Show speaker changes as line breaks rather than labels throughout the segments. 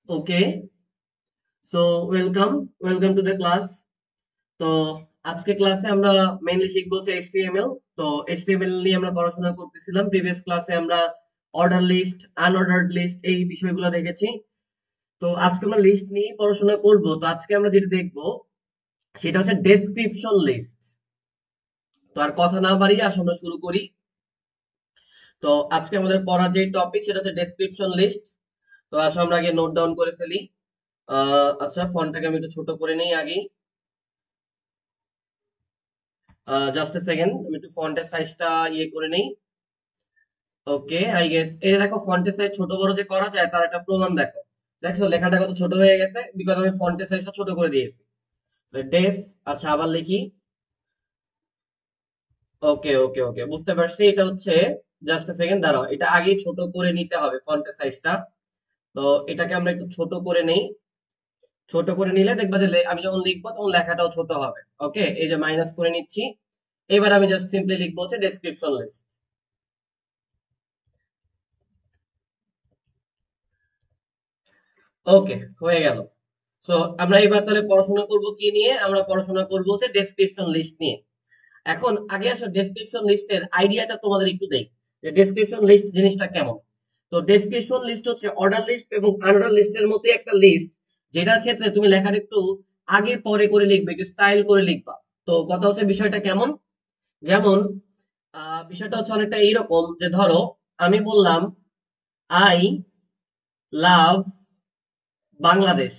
Okay, so welcome to the class. তো আজকে ক্লাসে আমরা মেইনলি শিখবো হচ্ছে এইচটিএমএল। তো এইচটিএমএল নিয়ে আমরা পড়াশোনা করতেছিলাম। প্রিভিয়াস ক্লাসে আমরা অর্ডার লিস্ট, আনঅর্ডার্ড লিস্ট এই বিষয়গুলো দেখেছি। তো আজকে আমরা লিস্ট নিয়ে পড়াশোনা করব। তো আজকে আমরা যেটা দেখবো সেটা হচ্ছে ডেসক্রিপশন লিস্ট। তো আর কথা না বাড়িয়ে আসলে আমরা শুরু করি। তো আজকে আমাদের পড়ার যে টপিক সেটা হচ্ছে ডেসক্রিপশন লিস্ট। তো আসলে আমরা আগে নোট ডাউন করে ফেলি। আচ্ছা, ফন্টটাকে আমি একটু ছোট করে নেই আগে। জাস্ট এ সেকেন্ড, আমি একটু ফন্টের সাইজটা ইয়ে করে নেই। ওকে, আই গেস এই দেখো ফন্টের সাইজ ছোট বড় যে করা যায় তার একটা প্রমাণ দেখো। দেখছো লেখাটা কত ছোট হয়ে গেছে, বিকজ আমি ফন্টের সাইজটা ছোট করে দিয়েছি। ডেস, আচ্ছা আবার লিখি। ওকে ওকে ওকে, বুঝতে পারছি। এটা হচ্ছে, জাস্ট এ সেকেন্ড দাঁড়াও, এটা আগে ছোট করে নিতে হবে ফন্টের সাইজটা। তো এটাকে আমরা একটু ছোট করে নেই। ছোট করে নিলে দেখবা যে আমি যখন লিখবো তখন লেখাটাও ছোট হবে। ওকে, এই যে মাইনাস করে নিচ্ছি। এবার আমি জাস্ট সিম্পলি লিখবো হচ্ছে ডেসক্রিপশন লিস্ট। ওকে, হয়ে গেল। সো আমরা এবার তাহলে পড়াশোনা করব কি নিয়ে? আমরা পড়াশোনা করব হচ্ছে ডেসক্রিপশন লিস্ট নিয়ে। এখন আগে আসলে ডেসক্রিপশন লিস্টের আইডিয়াটা তোমাদের একটু দেই, যে ডেসক্রিপশন লিস্ট জিনিসটা কেমন। তো ডেসক্রিপশন লিস্ট হচ্ছে অর্ডার লিস্ট এবং আনঅর্ডার লিস্টের মতো একটা লিস্ট, যেটার ক্ষেত্রে তুমি লেখার একটু আগে পরে করে লিখবে, একটু স্টাইল করে লিখবা। তো কথা হচ্ছে বিষয়টা কেমন, যেমন বিষয়টা হচ্ছে অনেকটা এইরকম যে ধরো আমি বললাম আই লাভ বাংলাদেশ।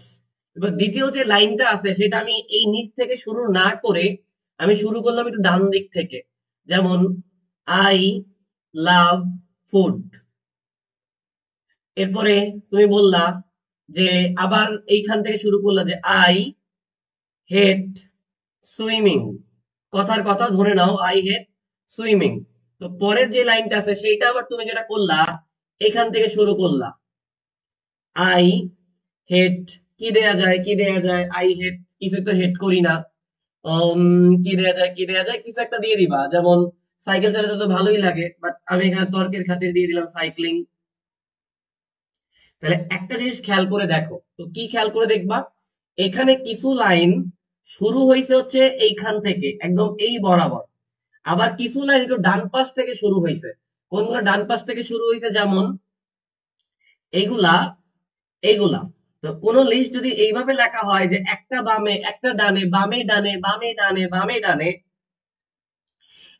এবার দ্বিতীয় যে লাইনটা আছে সেটা আমি এই নিচ থেকে শুরু না করে আমি শুরু করলাম একটু ডান দিক থেকে। যেমন আই লাভ ফুড। এরপরে তুমি বললা যে আবার এইখান থেকে শুরু করলা যে আই হেট সুইমিং। কথার কথা ধরে নাও আই হেট সুইমিং। তো পরের যে লাইনটা আছে সেইটা আবার তুমি যেটা করলা, এখান থেকে শুরু করলা আই হেট, কি দেয়া যায় আই হেট, কিছু তো হেট করি না। কি দেয়া যায় কিছু একটা দিয়ে দিবা, যেমন সাইকেল চালাতে তো ভালোই লাগে, বাট আমি এখানে তর্কের খাতির দিয়ে দিলাম সাইক্লিং। তাহলে একটা জিনিস খেয়াল করে দেখো, তো কি খেয়াল করে দেখবা, এখানে কিছু লাইন শুরু হয়েছে হচ্ছে এইখান থেকে একদম এই বরাবর, আবার কিছু লাইন একটু ডান পাশ থেকে শুরু হয়েছে। কোনগুলো ডান পাশ থেকে শুরু হয়েছে, যেমন এইগুলা, এইগুলা। তো কোন লিস্ট যদি এইভাবে লেখা হয় যে একটা বামে একটা ডানে, বামে ডানে, বামে ডানে, বামে ডানে,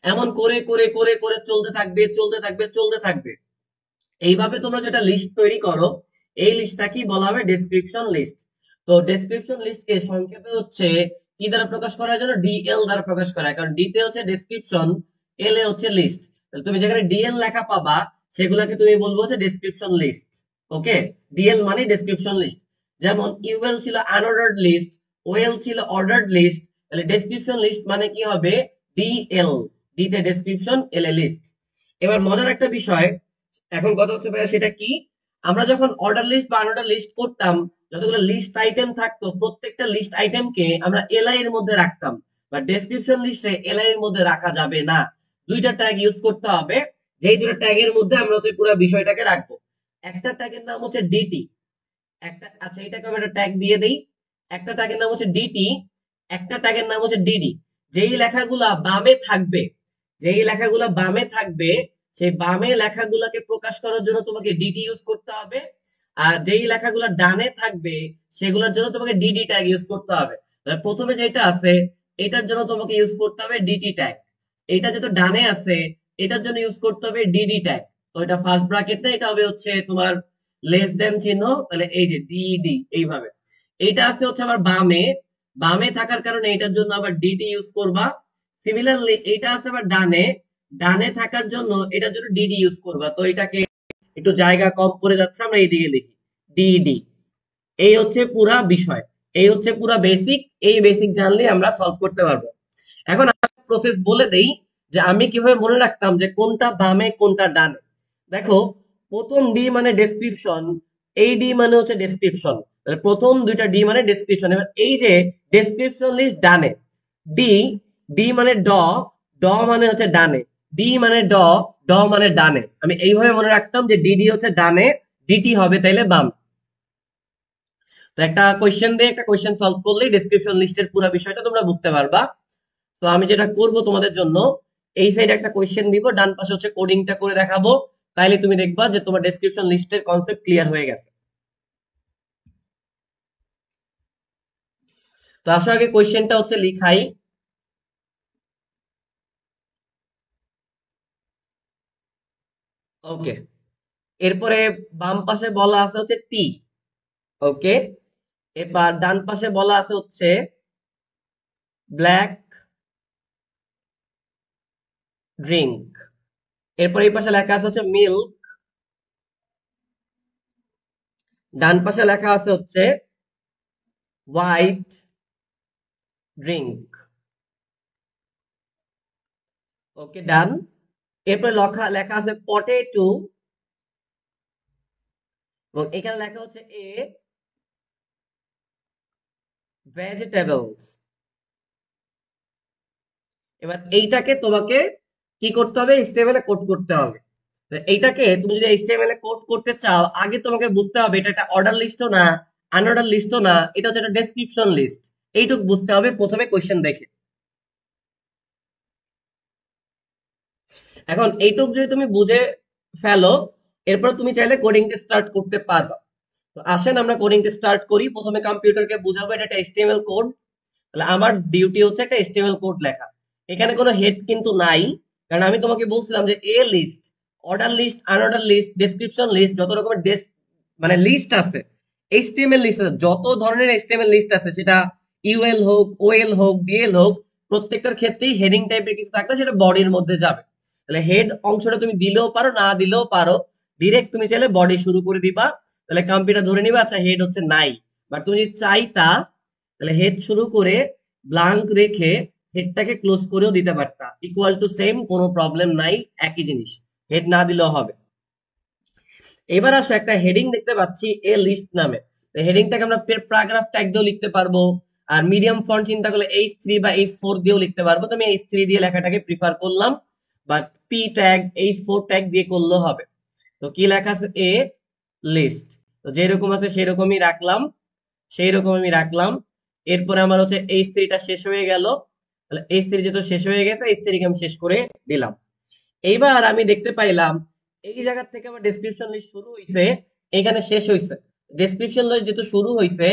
এমন করে করে করে করে চলতে থাকবে চলতে থাকবে চলতে থাকবে, এইভাবে তোমরা যেটা লিস্ট তৈরি করো, এই লিস্টটা কি বলা হবে? Description list. তো ডেসক্রিপশন লিস্টকে সংক্ষেপে হচ্ছে কি দ্বারা প্রকাশ করা হয়? যেন ডিএল দ্বারা প্রকাশ করা হয়, কারণ ডি তে হচ্ছে ডেসক্রিপশন, এল এ হচ্ছে লিস্ট। তুমি যেখানে ডিএল লেখা পাবা সেগুলাকে তুমি বলবো হচ্ছে ডেসক্রিপশন লিস্ট। ওকে, ডিএল মানে ডেসক্রিপশন লিস্ট। যেমন ইউএল ছিল আনঅর্ডার্ড লিস্ট, ওএল ছিল অর্ডার্ড লিস্ট, তাহলে ডেসক্রিপশন লিস্ট মানে কি হবে? ডিএল। ডি তে ডেসক্রিপশন, এল এ লিস্ট। এবার মজার একটা বিষয়, এখন কথা হচ্ছে ভাইয়া সেটা কি, আমরা যখন অর্ডার লিস্ট বা আনঅর্ডার লিস্ট করতাম, যতগুলো লিস্ট আইটেম থাকতো প্রত্যেকটা লিস্ট আইটেমকে আমরা এলআই এর মধ্যে রাখতাম। বা ডেসক্রিপশন লিস্টে এলআই এর মধ্যে রাখা যাবে না, দুইটা ট্যাগ ইউজ করতে হবে। যেই দুটো ট্যাগের মধ্যে আমরা হচ্ছে পুরো বিষয়টাকে রাখবো। একটা ট্যাগের নাম হচ্ছে ডিটি, একটা, আচ্ছা এটাকে আমি একটা ট্যাগ দিয়ে দেই। একটা ট্যাগের নাম হচ্ছে ডিটি, একটা ট্যাগের নাম হচ্ছে ডিডি। যেই লেখাগুলা বামে থাকবে, যেই লেখাগুলা বামে থাকবে, সেই বামে লেখাগুলাকে প্রকাশ করার জন্য তোমাকে ডিটি ইউজ করতে হবে। আর যেই লেখাগুলা ডানে থাকবে সেগুলোর জন্য তোমাকে ডিডি ট্যাগ ইউজ করতে হবে। তাহলে প্রথমে যেটা আছে এটার জন্য তোমাকে ইউজ করতে হবে ডিটি ট্যাগ। এটা যেহেতু ডানে আছে এটার জন্য ইউজ করতে হবে ডিডি ট্যাগ। তো এটা ফার্স্ট ব্র্যাকেট না, এটা হবে হচ্ছে তোমার লেস দেন চিহ্ন। তাহলে এই যে ডিডি এইভাবে। এইটা আছে হচ্ছে আবার বামে, বামে থাকার কারণে এটার জন্য আবার ডিডি ইউজ করবা। সিমিলারলি এটা আছে আবার ডানে, ডানে থাকার জন্য এটার জন্য ডিডি ইউজ করবা। তো এটাকে একটু জায়গা কম করে যাচ্ছে, আমরা এইদিকে লিখি ডিডি। এই হচ্ছে পুরা বিষয়, এই হচ্ছে পুরা বেসিক। এই বেসিক জানলে আমরা সলভ করতে পারবো। এখন প্রসেস বলে দেই যে আমি কিভাবে মনে রাখতাম যে কোনটা বামে কোনটা ডানে। দেখো, প্রথম ডি মানে ডেসক্রিপশন, এই ডি মানে হচ্ছে ডেসক্রিপশন। প্রথম দুইটা ডি মানে ডেসক্রিপশন। এবার এই যে ডেসক্রিপশন লিস্ট ডানে, ডি, ডি মানে ড, ড মানে হচ্ছে ডানে, ডি মানে ড, ড মানে ডানে। আমি এইভাবে মনে রাখতাম যে ডিডি হচ্ছে ডানে, ডিটি হবে তাইলে বাম। একটা কোয়েশ্চেন দিয়ে একটা কোয়েশ্চেন সলভ করলেই ডেসক্রিপশন লিস্টের পুরো বিষয়টা তোমরা বুঝতে পারবা। তো আমি যেটা করব তোমাদের জন্য, এই সাইডে একটা কোয়েশ্চেন দিব, ডান পাশে হচ্ছে কোডিংটা করে দেখাবো, তাইলে তুমি দেখবা যে তোমার ডেসক্রিপশন লিস্টের কনসেপ্ট ক্লিয়ার হয়ে গেছে। তো আসো আগে কোয়েশ্চেনটা হচ্ছে লিখাই। ওকে, এরপরে বাম পাশে বলা আছে হচ্ছে টি। ওকে, এবার ডান পাশে বলা আছে হচ্ছে ব্ল্যাক ড্রিঙ্ক। এরপর এই পাশে লেখা আছে হচ্ছে মিল্ক। ডান পাশে লেখা আছে হচ্ছে হোয়াইট ড্রিঙ্ক। ওকে, ডান। এরপর লেখা লেখা আছে পটেটো, এবং এখানে লেখা হচ্ছে এ ভেজিটেবলস। এবার এইটাকে তোমাকে কি করতে হবে, এইচটিএমএল এ কোড করতে হবে। তো এইটাকে তুমি যদি এইচটিএমএল এ কোড করতে চাও, আগে তোমাকে বুঝতে হবে এটা একটা অর্ডার লিস্টও না, আনঅর্ডার লিস্টও না, এটা হচ্ছে একটা ডেসক্রিপশন লিস্ট। এইটুকু বুঝতে হবে প্রথমে কোশ্চেন দেখে। এখন এইটুক যদি তুমি বুঝে ফেলো, এরপর তুমি চাইলে কোডিংটা স্টার্ট করতে পারবা। তো আসেন আমরা কোডিংটা স্টার্ট করি। প্রথমে কম্পিউটারকে বুঝাবো এটা একটা এইচটিএমএল কোড। তাহলে আমার ডিউটি হচ্ছে একটা এইচটিএমএল কোড লেখা। এখানে কোনো হেড কিন্তু নাই, কারণ আমি তোমাকে বলছিলাম যে A list, order list, unorder list, description list, যত রকমের মানে লিস্ট আছে, এইচটিএমএল লিস্ট আছে, যত ধরনের এইচটিএমএল লিস্ট আছে, সেটা ইউএল হোক, ওএল হোক, ডিএল হোক, প্রত্যেকটার ক্ষেত্রেই হেডিং টাইপের কিছু থাকলে সেটা বডির মধ্যে যাবে। তাহলে হেড অংশটা তুমি দিলেও পারো, না দিলেও পারো, ডিরেক্ট তুমি চাইলে বডি শুরু করে দিবা। তাহলে কম্পিউটার ধরে নিবা আচ্ছা হেড হচ্ছে নাই। বা তুমি যদি চাইতা, তাহলে হেড শুরু করে ব্লাঙ্ক রেখে হেডটাকে ক্লোজ করেও দিতে পারতা, ইকুয়াল টু সেম, কোনো প্রবলেম নাই, একই জিনিস, হেড না দিলেও হবে। এবার আসো একটা হেডিং দেখতে পাচ্ছি এ লিস্ট নামে। হেডিংটাকে আমরা প্যারাগ্রাফ ট্যাগ দিয়েও লিখতে পারবো, আর মিডিয়াম ফন্ট চিন্তা করলে H3 বা H4 দিয়েও লিখতে পারবো। তো আমি H3 দিয়ে লেখাটাকে প্রিফার করলাম, but P tag, H4 tag দিয়ে করলেও হবে। তো কি লেখা আছে, এ লিস্ট। তো যেরকম আছে সেরকমই রাখলাম, সেই রকম আমি রাখলাম। এরপরে আমার হচ্ছে H3টা শেষ হয়ে গেল। তাহলে H3 যেহেতু শেষ হয়ে গেছে, H3 কে আমি শেষ করে দিলাম। এইবার আমি দেখতে পাইলাম এই জায়গা থেকে আমার ডেসক্রিপশন লিস্ট শুরু হইছে, এখানে শেষ হইছে। ডেসক্রিপশন লিস্ট যেহেতু শুরু হইছে,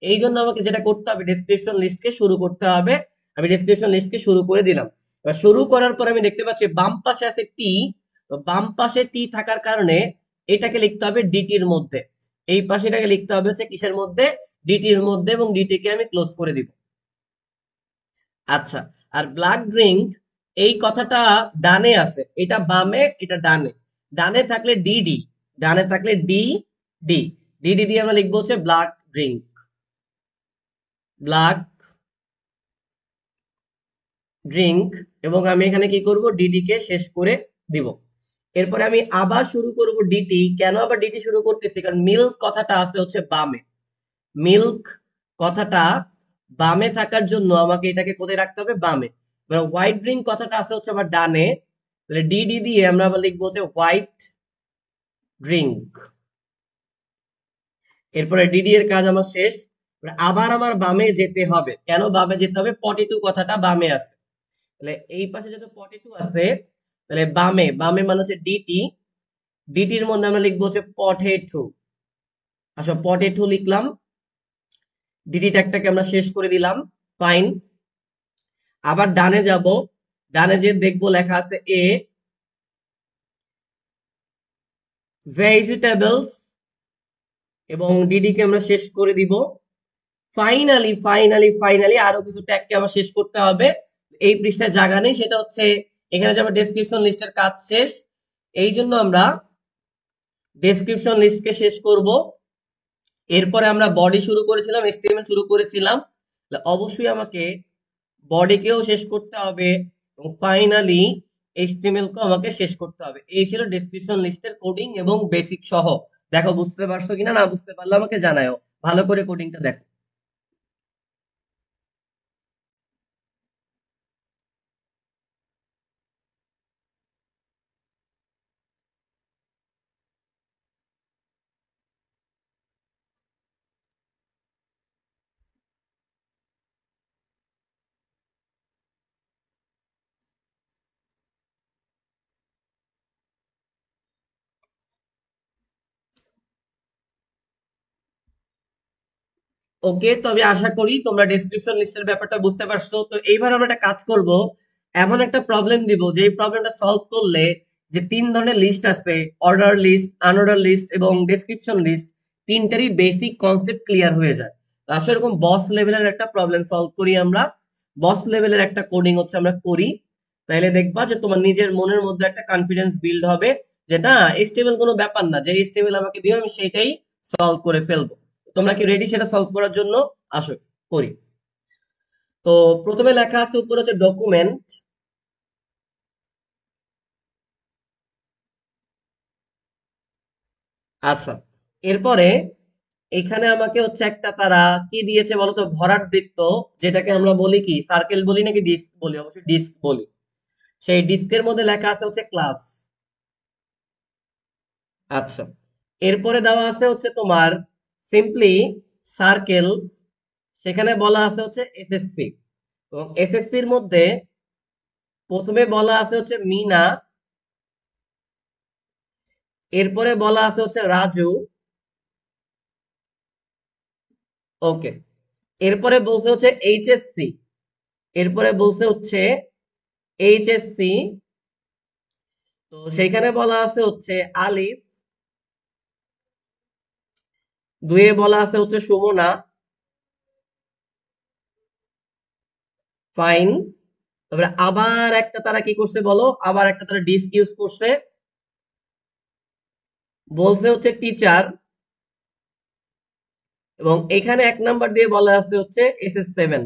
এই জন্য আমাকে যেটা করতে হবে, ডেসক্রিপশন লিস্টকে শুরু করতে হবে। আমি ডেসক্রিপশন লিস্টকে শুরু করে দিলাম। এবার শুরু করার পর আমি দেখতে পাচ্ছি বাম পাশে আছে টি। তো বাম পাশে টি থাকার কারণে এটাকে লিখতে হবে ডিটির মধ্যে। এই পাশে এটাকে লিখতে হবে হচ্ছে কিসের মধ্যে, ডিটির মধ্যে, এবং ডিটি কে আমি ক্লোজ করে দিব। আচ্ছা, আর ব্ল্যাক ড্রিঙ্ক, এই কথাটা ডানে আছে, এটা বামে, এটা ডানে। ডানে থাকলে ডিডি, ডানে থাকলে ডি ডি, ডিডি দিয়ে আমরা লিখবো হচ্ছে ব্ল্যাক ড্রিঙ্ক, ব্ল্যাক ড্রিঙ্ক। এবং আমি এখানে কি করব, ডিডি কে শেষ করে দিব। এরপরে আমি আবার শুরু করব ডিটি। কেন আবার ডিটি শুরু করতেছি, কারণ মিল্ক কথাটা আছে হচ্ছে বামে। মিল্ক কথাটা বামে থাকার জন্য আমাকে এটাকে কোথায় রাখতে হবে, বামে। হোয়াইট ড্রিঙ্ক কথাটা আছে হচ্ছে আবার ডানে, তাহলে ডিডি দিয়ে আমরা আবার লিখবো হচ্ছে হোয়াইট ড্রিঙ্ক। এরপরে ডিডি এর কাজ আমার শেষ। আবার আমার বামে যেতে হবে। কেন বামে যেতে হবে, পটেটো কথাটা বামে আছে। তাহলে এই পাশে যেহেতু পটেটো আছে, তাহলে বামে, বামে মানে হচ্ছে ডিটি, ডিটির মধ্যে আমরা লিখবো হচ্ছে পটেটো। আচ্ছা, পটেটো লিখলাম, ডিটি ট্যাগটাকে আমরা শেষ করে দিলাম, ফাইন। আবার ডানে যাব, ডানে যে দেখবো লেখা আছে এ ভেজিটেবলস, এবং ডিডি কে আমরা শেষ করে দিব। ফাইনালি ফাইনালি ফাইনালি আরো কিছু ট্যাগকে আমার শেষ করতে হবে। এই পৃষ্ঠায় জায়গা নেই, সেটা হচ্ছে এখানে যে আমার ডেসক্রিপশন লিস্টের কাজ শেষ, এই জন্য আমরা ডেসক্রিপশন লিস্টকে শেষ করব। এরপরে আমরা বডি শুরু করেছিলাম, এইচটিএমএল শুরু করেছিলাম, তাহলে অবশ্যই আমাকে বডিকেও শেষ করতে হবে, এবং ফাইনালি এইচটিএমএল কেও আমাকে শেষ করতে হবে। এই ছিল ডেসক্রিপশন লিস্টের কোডিং এবং বেসিক সহ। দেখো বুঝতে পারছো কিনা, না বুঝতে পারলে আমাকে জানাও, ভালো করে কোডিংটা দেখো। ওকে, তো আমি আশা করি তোমরা ডেসক্রিপশন লিস্টের ব্যাপারটা বুঝতে পারছো। তো এইবার আমরা একটা কাজ করব, এমন একটা প্রবলেম দিব যে প্রবলেমটা সলভ করলে যে তিন ধরনের লিস্ট আছে, অর্ডার লিস্ট, আনঅর্ডার লিস্ট এবং ডেসক্রিপশন লিস্ট, তিনটারই বেসিক কনসেপ্ট ক্লিয়ার হয়ে যায়। তো আসলে এরকম বস লেভেলের একটা প্রবলেম সলভ করি আমরা, বস লেভেলের একটা কোডিং হচ্ছে আমরা করি। তাইলে দেখবা যে তোমার নিজের মনের মধ্যে একটা কনফিডেন্স বিল্ড হবে যে না, এইচটিএমএল কোনো ব্যাপার না, যে এইচটিএমএল আমাকে দিও আমি সেটাই সলভ করে ফেলবো। তোমরা কি রেডি সেটা সলভ করার জন্য? আসো করি। তো প্রথমে লেখা আছে উপরে হচ্ছে ডকুমেন্ট। আচ্ছা, এরপরে এখানে আমাকে হচ্ছে একটা তারা কি দিয়েছে বলতো, ভরাট বৃত্ত, যেটাকে আমরা বলি কি সার্কেল বলি নাকি ডিস্ক বলি, অবশ্যই ডিস্ক বলি। সেই ডিস্কের মধ্যে লেখা আছে হচ্ছে ক্লাস। আচ্ছা, এরপরে দেওয়া আছে হচ্ছে তোমার সিম্পলি সার্কেল, সেখানে বলা আছে হচ্ছে এসএসসি। এবং এসএসসির মধ্যে প্রথমে বলা আছে হচ্ছে মিনা, এরপরে বলা আছে হচ্ছে রাজু। ওকে, এরপরে বলছে হচ্ছে এইচএসসি, এরপরে বলছে হচ্ছে এইচএসসি। তো সেইখানে বলা আছে হচ্ছে আলিফ, দুয়ে বলা আছে হচ্ছে সুমনা, ফাইন। তারপরে আবার একটা তারা কি করছে বলো, আবার একটা তারা ডিস্ক ইউজ করছে, বলছে হচ্ছে টিচার। এবং এখানে এক নাম্বার দিয়ে বলা আছে হচ্ছে SS7।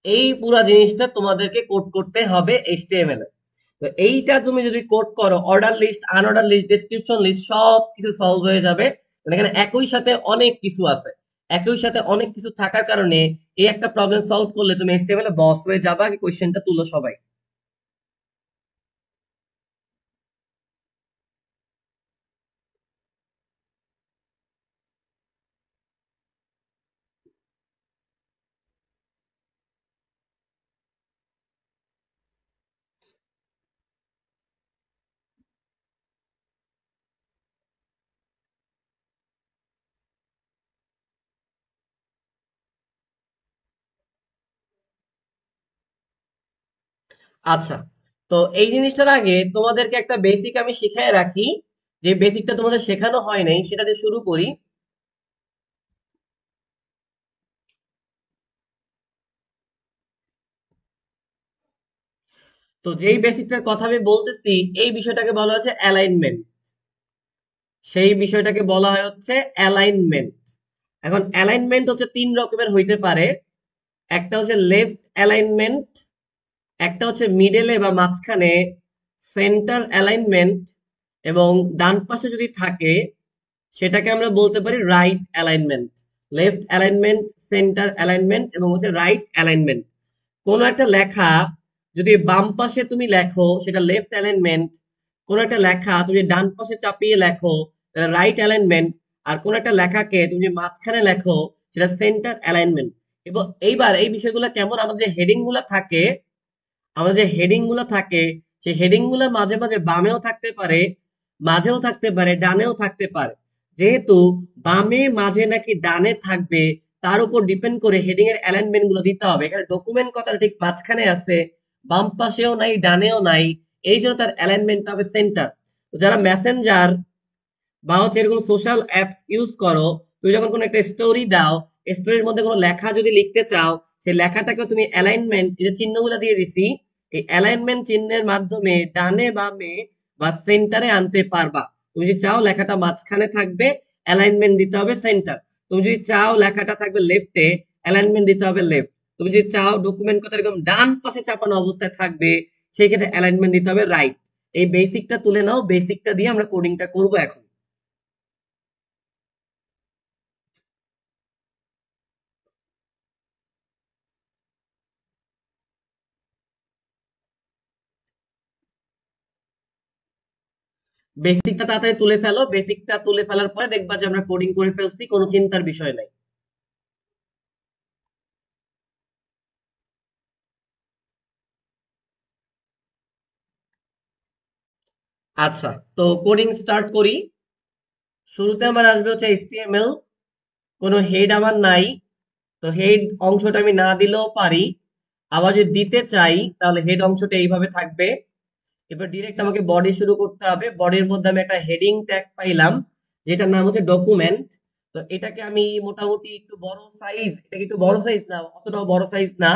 এই পুরা জিনিসটা তোমাদেরকে কোড করতে হবে HTML এ। তো এইটা তুমি যদি কোড করো, order list, unorder list, description list সব কিছু সলভ হয়ে যাবে। মানে এখানে একই সাথে অনেক কিছু আছে, একই সাথে অনেক কিছু থাকার কারণে এই একটা প্রবলেম সলভ করলে তুমি HTML এ বস হয়ে যাবা। কোশ্চেনটা তুলো সবাই। আচ্ছা, তো এই জিনিসটার আগে তোমাদেরকে একটা বেসিক আমি শিখাই রাখি, যে বেসিকটা তোমাদের শেখানো হয় নাই সেটা দিয়ে শুরু করি। তো যেই বেসিকটার কথা আমি বলতেছি, এই বিষয়টাকে বলা হচ্ছে অ্যালাইনমেন্ট। সেই বিষয়টাকে বলা হয় হচ্ছে অ্যালাইনমেন্ট। এখন অ্যালাইনমেন্ট হচ্ছে তিন রকমের হইতে পারে। একটা হচ্ছে লেফট অ্যালাইনমেন্ট, একটা হচ্ছে মিডলে বা মাঝখানে সেন্টার অ্যালাইনমেন্ট, এবং ডান পাশে যদি থাকে সেটাকে আমরা বলতে পারি right alignment. Left alignment, centre alignment এবং হচ্ছে রাইট অ্যালাইনমেন্ট। কোন একটা লেখা যদি বাম পাশে তুমি লেখো সেটা লেফট অ্যালাইনমেন্ট, কোন একটা লেখা তুমি ডান পাশে চাপিয়ে লেখো রাইট অ্যালাইনমেন্ট, আর কোন একটা লেখাকে তুমি মাঝখানে লেখো সেটা সেন্টার অ্যালাইনমেন্ট। এবং এইবার এই বিষয়গুলো কেমন, আমাদের যে হেডিং গুলা থাকে, আমাদের যে হেডিং গুলা থাকে, সেই হেডিং গুলা মাঝে মাঝে বামেও থাকতে পারে, মাঝেও থাকতে পারে, ডানেও থাকতে পারে। যেহেতু বামে, মাঝে নাকি ডানে থাকবে, তার উপর ডিপেন্ড করে হেডিং এর অ্যালাইনমেন্ট গুলো দিতে হবে। এখানে ডকুমেন্ট কথাটা ঠিক মাঝখানে আছে, বাম পাশেও নাই, ডানেও নাই, এই জন্য তার অ্যালাইনমেন্ট হবে সেন্টার। যারা মেসেঞ্জার বা হচ্ছে এরকম সোশ্যাল অ্যাপস ইউজ করো, তুমি যখন কোনো একটা স্টোরি দাও, স্টোরির মধ্যে কোনো লেখা যদি লিখতে চাও, সেই লেখাটাকে তুমি অ্যালাইনমেন্ট, এই যে চিহ্নগুলো দিয়ে দিছি, এই অ্যালাইনমেন্ট চিহ্নের মাধ্যমে ডানে, বামে বা সেন্টারে আনতে পারবা। তুমি যদি চাও লেখাটা মাঝখানে থাকবে, অ্যালাইনমেন্ট দিতে হবে সেন্টার। তুমি যদি চাও লেখাটা থাকবে লেফটে, অ্যালাইনমেন্ট দিতে হবে লেফট। তুমি যদি চাও ডকুমেন্ট কথা একদম ডান পাশে চাপানো অবস্থায় থাকবে, সেই ক্ষেত্রে অ্যালাইনমেন্ট দিতে হবে রাইট। এই বেসিকটা তুলে নাও, বেসিকটা দিয়ে আমরা কোডিংটা করবো এখন। বেসিকটা তাড়াতাড়ি তুলে ফেলো, বেসিকটা তুলে ফেলার পরে দেখবা যে আমরা কোডিং করে ফেলছি, কোনো চিন্তার বিষয় নাই। আচ্ছা, তো কোডিং স্টার্ট করি। শুরুতে আমার আসবে হচ্ছে HTML, কোনো হেড আমার নাই, তো হেড অংশটা আমি না দিলেও পারি। আবার যদি দিতে চাই তাহলে হেড অংশটা এইভাবে থাকবে। এবার ডিরেক্ট আমাকে বডি শুরু করতে হবে। বডির মধ্যে আমি একটা হেডিং ট্যাগ পাইলাম যেটার নাম হচ্ছে ডকুমেন্ট। তো এটাকে আমি মোটামুটি একটু বড় সাইজ, এটা একটু বড় সাইজ না, অতটাও বড় সাইজ না,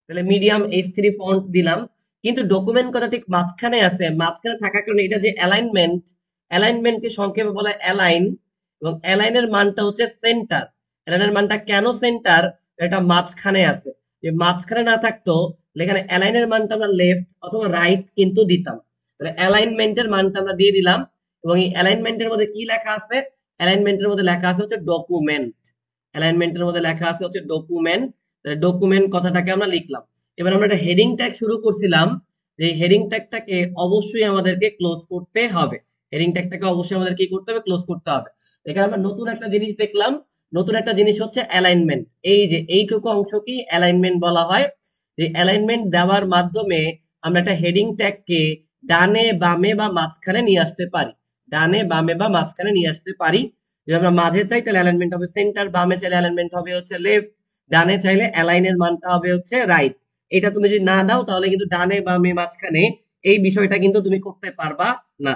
তাহলে মিডিয়াম H3 ফন্ট দিলাম। কিন্তু ডকুমেন্ট কথা ঠিক মাঝখানে আছে, মাঝখানে থাকার কারণে এটা যে অ্যালাইনমেন্ট, অ্যালাইনমেন্টকে সংক্ষেপে বলা হয় অ্যালাইন, এবং অ্যালাইনের মানটা হচ্ছে সেন্টার। অ্যালাইনের মানটা কেন সেন্টার? এটা মাঝখানে আছে, যে মাঝখানে না থাকতো এখানে অ্যালাইনের মানটা আমরা লেফট অথবা রাইট কিন্তু দিতাম। তাহলে অ্যালাইনমেন্টের মানটা আমরা দিয়ে দিলাম। এবং এই অ্যালাইনমেন্টের মধ্যে কি লেখা আছে? অ্যালাইনমেন্টের মধ্যে লেখা আছে হচ্ছে ডকুমেন্ট। অ্যালাইনমেন্টের মধ্যে লেখা আছে হচ্ছে ডকুমেন্ট। ডকুমেন্ট কথাটাকে আমরা লিখলাম। এবার আমরা একটা হেডিং ট্যাগ শুরু করছিলাম, যে হেডিং ট্যাগটাকে অবশ্যই আমাদেরকে ক্লোজ করতে হবে। হেডিং ট্যাগটাকে অবশ্যই আমাদের কি করতে হবে? ক্লোজ করতে হবে। এখানে আমরা নতুন একটা জিনিস দেখলাম। নতুন একটা জিনিস হচ্ছে অ্যালাইনমেন্ট। এই যে এইটুকু অংশ কি অ্যালাইনমেন্ট বলা হয়। যে অ্যালাইনমেন্ট দেওয়ার মাধ্যমে আমরা একটা হেডিং ট্যাগকে ডানে বামে বা মাঝখানে নিয়ে আসতে পারি। ডানে বামে বা মাঝখানে নিয়ে আসতে পারি। যদি আমরা মাঝে চাই তাহলে অ্যালাইনমেন্ট হবে সেন্টার, বামে চাইলে অ্যালাইনমেন্ট হবে হচ্ছে লেফট, ডানে চাইলে অ্যালাইনের মানটা হবে হচ্ছে রাইট। এটা তুমি যদি না দাও তাহলে কিন্তু ডানে বামে মাঝখানে এই বিষয়টা কিন্তু তুমি করতে পারবা না।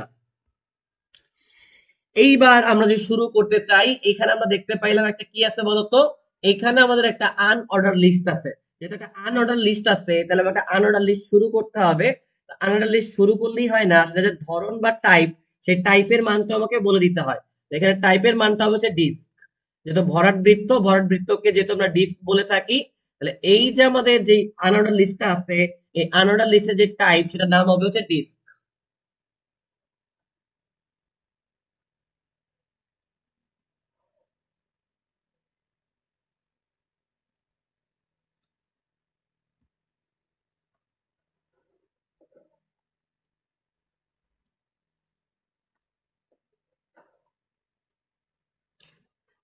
এইবার আমরা যদি শুরু করতে চাই, এখানে আমরা দেখতে পাইলাম একটা কি আছে বলতো? এখানে আমাদের একটা আনঅর্ডার লিস্ট আছে। যেহেতু একটা আনঅর্ডার লিস্ট আছে তাহলে আমাকে আনঅর্ডার লিস্ট শুরু করতে হবে। আনঅর্ডার লিস্ট শুরু করলেই হয় না, সেটা যে ধরন বা টাইপ, সেই টাইপের মানটা আমাকে বলে দিতে হয়। এখানে টাইপের মানটা হচ্ছে ডিস্ক। যেহেতু ভরাট বৃত্ত, ভরাট বৃত্তকে যেহেতু আমরা ডিস্ক বলে থাকি, তাহলে এই যে আমাদের যে আনঅর্ডার লিস্টটা আছে, এই আনঅর্ডার লিস্টের যে টাইপ সেটার নাম হবে হচ্ছে ডিস্ক।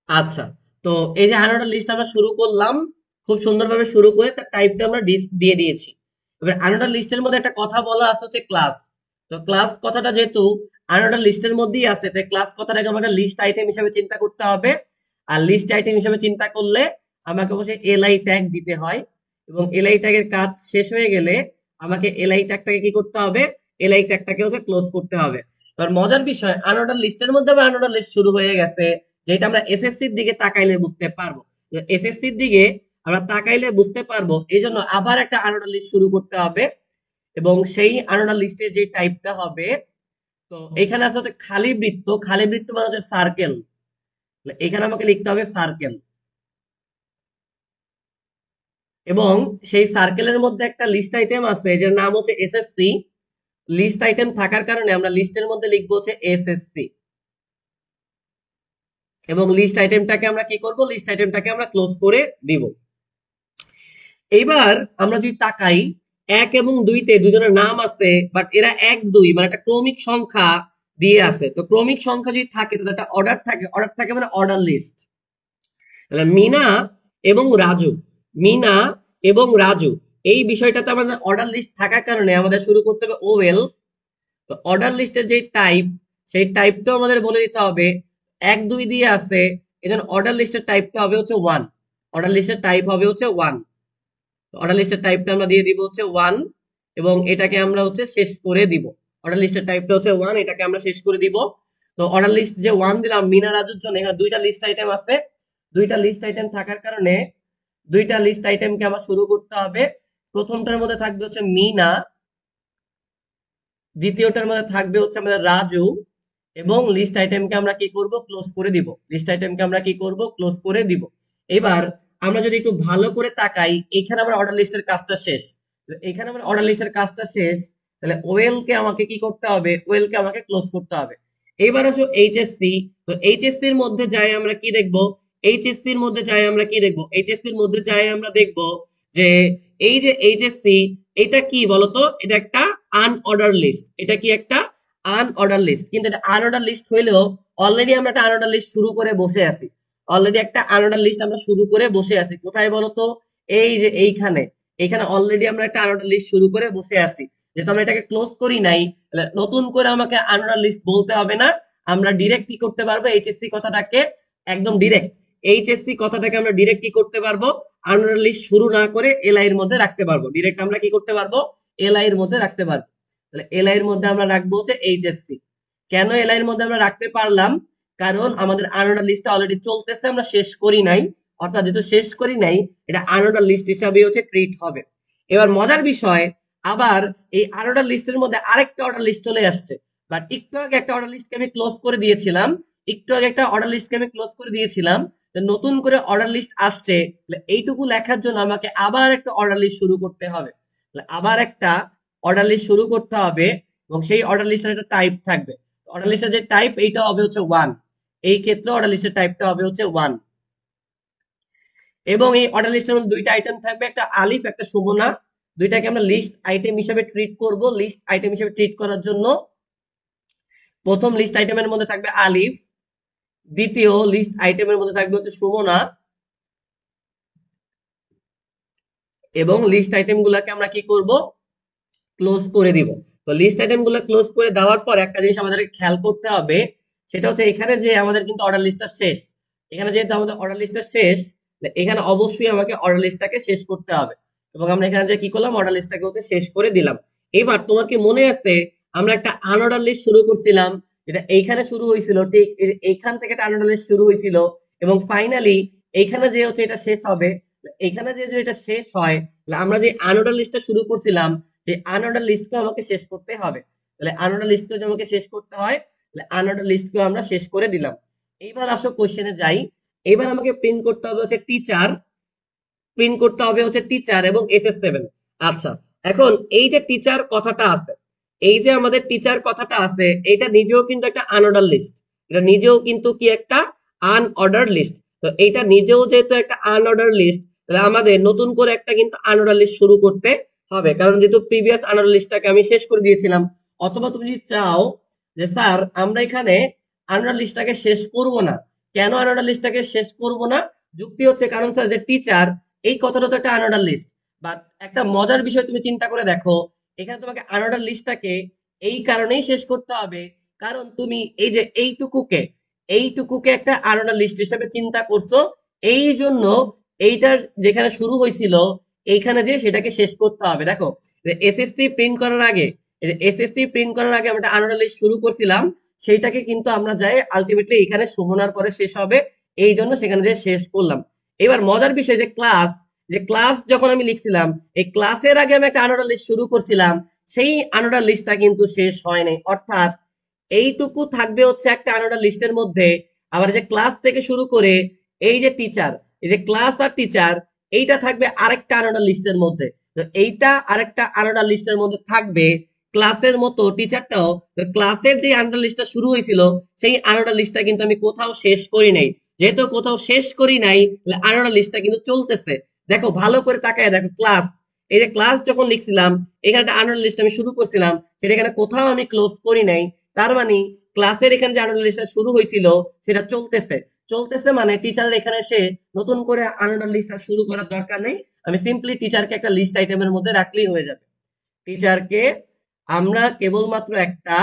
আচ্ছা, তো এই যে আনোটার লিস্ট আমরা শুরু করলাম, খুব সুন্দরভাবে শুরু করে তার টাইপটা আমরা দিয়ে দিয়েছি। এবার আনোটার লিস্টের মধ্যে একটা কথা বলা আছে হচ্ছে ক্লাস। তো ক্লাস কথাটা যেহেতু আনোটার লিস্টের মধ্যেই আছে, তাই ক্লাস কথাটাকে আমাকে লিস্ট আইটেম হিসেবে চিন্তা করতে হবে। আর লিস্ট আইটেম হিসেবে চিন্তা করলে আমাকে অবশ্যই এলআই ট্যাগ দিতে হয়। এবং এলআই ট্যাগের কাজ শেষ হয়ে গেলে আমাকে এলআই ট্যাগটাকে কি করতে হবে? এলআই ট্যাগটাকে হচ্ছে ক্লোজ করতে হবে। এবার মজার বিষয়, আনোটার লিস্টের মধ্যে আবার আনোটার লিস্ট শুরু হয়ে গেছে, যেটা আমরা এসএসসির দিকে তাকাইলে বুঝতে পারবো। এসএসসির দিকে আমরা তাকাইলে বুঝতে পারবো, এই জন্য আবার একটা আনোটার লিস্ট শুরু করতে হবে। এবং সেই আনোটার লিস্টের যে টাইপটা হবে, তো এখানে আছে হচ্ছে খালি বৃত্ত। খালি বৃত্ত মানে হচ্ছে সার্কেল। এখানে আমাকে লিখতে হবে সার্কেল। এবং সেই সার্কেলের মধ্যে একটা লিস্ট আইটেম আছে যার নাম হচ্ছে এসএসসি। লিস্ট আইটেম থাকার কারণে আমরা লিস্টের মধ্যে লিখবো হচ্ছে এসএসসি। এবং লিস্ট আইটেমটাকে আমরা কি করব? লিস্ট আইটেমটাকে আমরা ক্লোজ করে দিব। এইবার আমরা যদি তাকাই, এক এবং দুইতে দুজনের নাম আছে, বাট এরা এক দুই মানে একটা ক্রমিক সংখ্যা দিয়ে আছে। তো ক্রমিক সংখ্যা যদি থাকে তাহলে একটা অর্ডার থাকে, অর্ডার থাকে মানে অর্ডার লিস্ট। তাহলে মিনা এবং রাজু, মিনা এবং রাজু, এই বিষয়টাতে আমাদের অর্ডার লিস্ট থাকার কারণে আমাদের শুরু করতে হবে ওয়েল। তো অর্ডার লিস্টের যে টাইপ, সেই টাইপটাও আমাদের বলে দিতে হবে। এক দুই দিয়ে আছে, এজন্য অর্ডার লিস্টের টাইপটা হবে হচ্ছে ওয়ান। অর্ডার লিস্টের টাইপ হবে হচ্ছে ওয়ান। অর্ডার লিস্টের টাইপটা আমরা দিয়ে দিব হচ্ছে ওয়ান। এবং এটাকে আমরা হচ্ছে শেষ করে দিব। অর্ডার লিস্টের টাইপটা হচ্ছে ওয়ান, এটাকে আমরা শেষ করে দিব। তো অর্ডার লিস্ট যে ওয়ান দিলাম মিনা রাজুর জন্য, এখানে দুইটা লিস্ট আইটেম আছে। দুইটা লিস্ট আইটেম থাকার কারণে দুইটা লিস্ট আইটেমকে আমার শুরু করতে হবে। প্রথমটার মধ্যে থাকবে হচ্ছে মিনা, দ্বিতীয়টার মধ্যে থাকবে হচ্ছে আমাদের রাজু। এবং লিস্ট আইটেমকে আমরা কি করব? ক্লোজ করে দিব। লিস্ট আইটেমকে আমরা কি করব? ক্লোজ করে দিব। এবার আমরা যদি একটু ভালো করে তাকাই, এখানে আমরা অর্ডার লিস্টের কাজটা শেষ। এখানে আমরা অর্ডার লিস্টের কাজটা শেষ, তাহলে ওয়েলকে আমাকে কি করতে হবে? ওয়েলকে আমাকে ক্লোজ করতে হবে। এবার আসো এইচএসসি। তো এইচএসসি এর মধ্যে যাই আমরা কি দেখবো? এইচএসসি এর মধ্যে যাই আমরা কি দেখবো? এইচএসসি এর মধ্যে যাই আমরা দেখবো যে এই যে এইচএসসি, এটা কি বলতো? এটা একটা আনঅর্ডার লিস্ট। এটা কি একটা আনঅর্ডার লিস্ট। কিন্তু এটা আনঅর্ডার লিস্ট হইলেও অলরেডি আমরা একটা আনঅর্ডার লিস্ট শুরু করে বসে আছি। অলরেডি একটা আনঅর্ডার লিস্ট আমরা শুরু করে বসে আছি। কোথায় বলতো? এই যে এইখানে। এইখানে অলরেডি আমরা একটা আনঅর্ডার লিস্ট শুরু করে বসে আছি। যেহেতু আমরা এটাকে ক্লোজ করি নাই, তাহলে নতুন করে আমাকে আনঅর্ডার লিস্ট বলতে হবে না। আমরা ডিরেক্ট কি করতে পারবো? এইচএসসি কথাটাকে একদম ডিরেক্ট এইচএসসি কথাটাকে আমরা ডিরেক্ট কি করতে পারবো, আনঅর্ডার লিস্ট শুরু না করে এলআই এর মধ্যে রাখতে পারবো, ডিরেক্ট আমরা কি করতে পারবো, এলআই এর মধ্যে রাখতে পারবো। তাহলে এলআই এর মধ্যে আমরা রাখবো হচ্ছে এইচএসসি। কেন এলআই এর মধ্যে আমরা রাখতে পারলাম, কারণ আমাদের আনঅর্ডার লিস্টটা অলরেডি চলতেছে, আমরা শেষ করি নাই, অর্থাৎ যেহেতু শেষ করি নাই এটা আনঅর্ডার লিস্ট হিসাবে হচ্ছে ট্রিট হবে। এবার মজার বিষয়, আবার এই আনঅর্ডার লিস্টের মধ্যে আরেকটা অর্ডার লিস্ট চলে আসছে, বাট একটু আগে একটা অর্ডার লিস্টকে আমি ক্লোজ করে দিয়েছিলাম, একটু আগে একটা অর্ডার লিস্টকে আমি ক্লোজ করে দিয়েছিলাম, নতুন করে অর্ডার লিস্ট আসছে, এইটুকু লেখার জন্য আমাকে আবার একটা অর্ডার লিস্ট শুরু করতে হবে, আবার একটা অর্ডার লিস্ট শুরু করতে হবে, এবং সেই অর্ডার লিস্টের একটা টাইপ থাকবে, অর্ডার লিস্টের যে টাইপ এইটা হবে হচ্ছে 1, এই ক্ষেত্রে অর্ডার লিস্টের টাইপটা হবে হচ্ছে 1। এবং এই অর্ডার লিস্টের মধ্যে দুইটা আইটেম থাকবে, একটা আলিফ একটা সুবনা, দুইটাকে আমরা লিস্ট আইটেম হিসেবে ট্রিট করব। লিস্ট আইটেম হিসেবে ট্রিট করার জন্য প্রথম লিস্ট আইটেমের মধ্যে থাকবে আলিফ, দ্বিতীয় লিস্ট আইটেমের মধ্যে থাকবে হচ্ছে সুবনা, এবং লিস্ট আইটেম গুলাকে আমরা কি করব, ক্লোজ করে দিব। তো লিস্ট আইটেম গুলো ক্লোজ করে দেওয়ার পর একটা জিনিস আমাদেরকে খেয়াল করতে হবে, সেটা হচ্ছে এখানে যে আমাদের কিন্তু অর্ডার লিস্টটা শেষ, এখানে যেহেতু আমাদের অর্ডার লিস্টটা শেষ, এখানে অবশ্যই আমাকে অর্ডার লিস্টটাকে শেষ করতে হবে, এবং আমরা এখানে যে কি করলাম, অর্ডার লিস্টটাকে হচ্ছে শেষ করে দিলাম। এবার তোমার কি মনে আছে আমরা একটা আনঅর্ডার লিস্ট শুরু করছিলাম, যেটা এইখানে শুরু হয়েছিল, ঠিক এইখান থেকে একটা আনঅর্ডার লিস্ট শুরু হয়েছিল, এবং ফাইনালি এইখানে যে হচ্ছে এটা শেষ হবে। এখানে যে যে এটা শেষ হয়, আমরা যে আনঅর্ডার লিস্টটা শুরু করছিলাম, এই আনঅর্ডার লিস্টকে আমাকে শেষ করতে হবে। তাহলে আনঅর্ডার লিস্টকে যদি আমাকে শেষ করতে হয়, তাহলে আনঅর্ডার লিস্টকে আমরা শেষ করে দিলাম। এইবার আসো কোশ্চেনে যাই। এইবার আমাকে প্রিন্ট করতে হবে হচ্ছে টিচার, প্রিন্ট করতে হবে হচ্ছে টিচার এবং SS7। আচ্ছা, এখন এই যে টিচার কথাটা আছে, এই যে আমাদের টিচার কথাটা আছে, এটা নিজেও কিন্তু একটা আনঅর্ডার লিস্ট, এটা নিজেও কিন্তু কি একটা আনঅর্ডার লিস্ট। তো এইটা নিজেও যেহেতু একটা আনঅর্ডার লিস্ট, তাহলে আমাদের নতুন করে একটা কিন্তু আনঅর্ডার লিস্ট শুরু করতে হবে, কারণ যেহেতু প্রিভিয়াস আনঅর্ডার লিস্টটাকে আমি শেষ করে দিয়েছিলাম। অথবা তুমি যদি চাও যে স্যার আমরা এখানে আনঅর্ডার লিস্টটাকে শেষ করব না, কেন আনঅর্ডার লিস্টটাকে শেষ করব না, যুক্তি হচ্ছে কারণ স্যার যে টিচার এই কথাটা তো একটা আনঅর্ডার লিস্ট, বাট একটা মজার বিষয় তুমি চিন্তা করে দেখো, এখানে তোমাকে আনঅর্ডার লিস্টটাকে এই কারণেই শেষ করতে হবে, কারণ তুমি এই যে এইটুকুকে একটা আনঅর্ডার লিস্ট হিসেবে চিন্তা করছো, এই জন্য এইটার যেখানে শুরু হয়েছিল এইখানে যে সেটাকে শেষ করতে হবে। দেখো এসএসসি প্রিন্ট করার আগে, এসএসসি প্রিন্ট করার আগে আমরা আনঅর্ডার লিস্ট শুরু করছিলাম, সেইটাকে কিন্তু আমরা যাই আলটিমেটলি এখানে সুমনার পরে শেষ হবে, এই জন্য সেখানে যে শেষ করলাম। এবার মজার বিষয় যে ক্লাস, যে ক্লাস যখন আমি লিখছিলাম, এই ক্লাসের আগে আমি একটা আনঅর্ডার লিস্ট শুরু করছিলাম, সেই আনঅর্ডার লিস্টটা কিন্তু শেষ হয় নাই, অর্থাৎ এইটুকু থাকবে হচ্ছে একটা আনঅর্ডার লিস্টের মধ্যে। আবার যে ক্লাস থেকে শুরু করে এই যে টিচার, এই যে ক্লাস আর টিচার, এইটা থাকবে আরেকটা আনঅর্ডার লিস্টের মধ্যে। তো এইটা আরেকটা আনঅর্ডার লিস্টের মধ্যে থাকবে, ক্লাসের মতো টিচারটাও, ক্লাসের যে আনঅর্ডার লিস্টটা শুরু হয়েছিল সেই আনঅর্ডার লিস্টটা কিন্তু আমি কোথাও শেষ করি নাই, যেহেতু কোথাও শেষ করি নাই আনঅর্ডার লিস্টটা কিন্তু চলতেছে। দেখো ভালো করে তাকায় দেখো, ক্লাস, এই যে ক্লাস যখন লিখছিলাম এখানে একটা আনঅর্ডার লিস্ট আমি শুরু করছিলাম, সেটা এখানে কোথাও আমি ক্লোজ করি নাই, তার মানে ক্লাসের এখানে যে আনঅর্ডার লিস্টটা শুরু হয়েছিল সেটা চলতেছে। চলতেছে মানে টিচার এখানে এসে নতুন করে আনঅর্ডার লিস্টটা শুরু করার দরকার নেই, আমি সিম্পলি টিচারকে একটা লিস্ট আইটেমের মধ্যে রাখলেই হয়ে যাবে। টিচারকে আমরা কেবলমাত্র একটা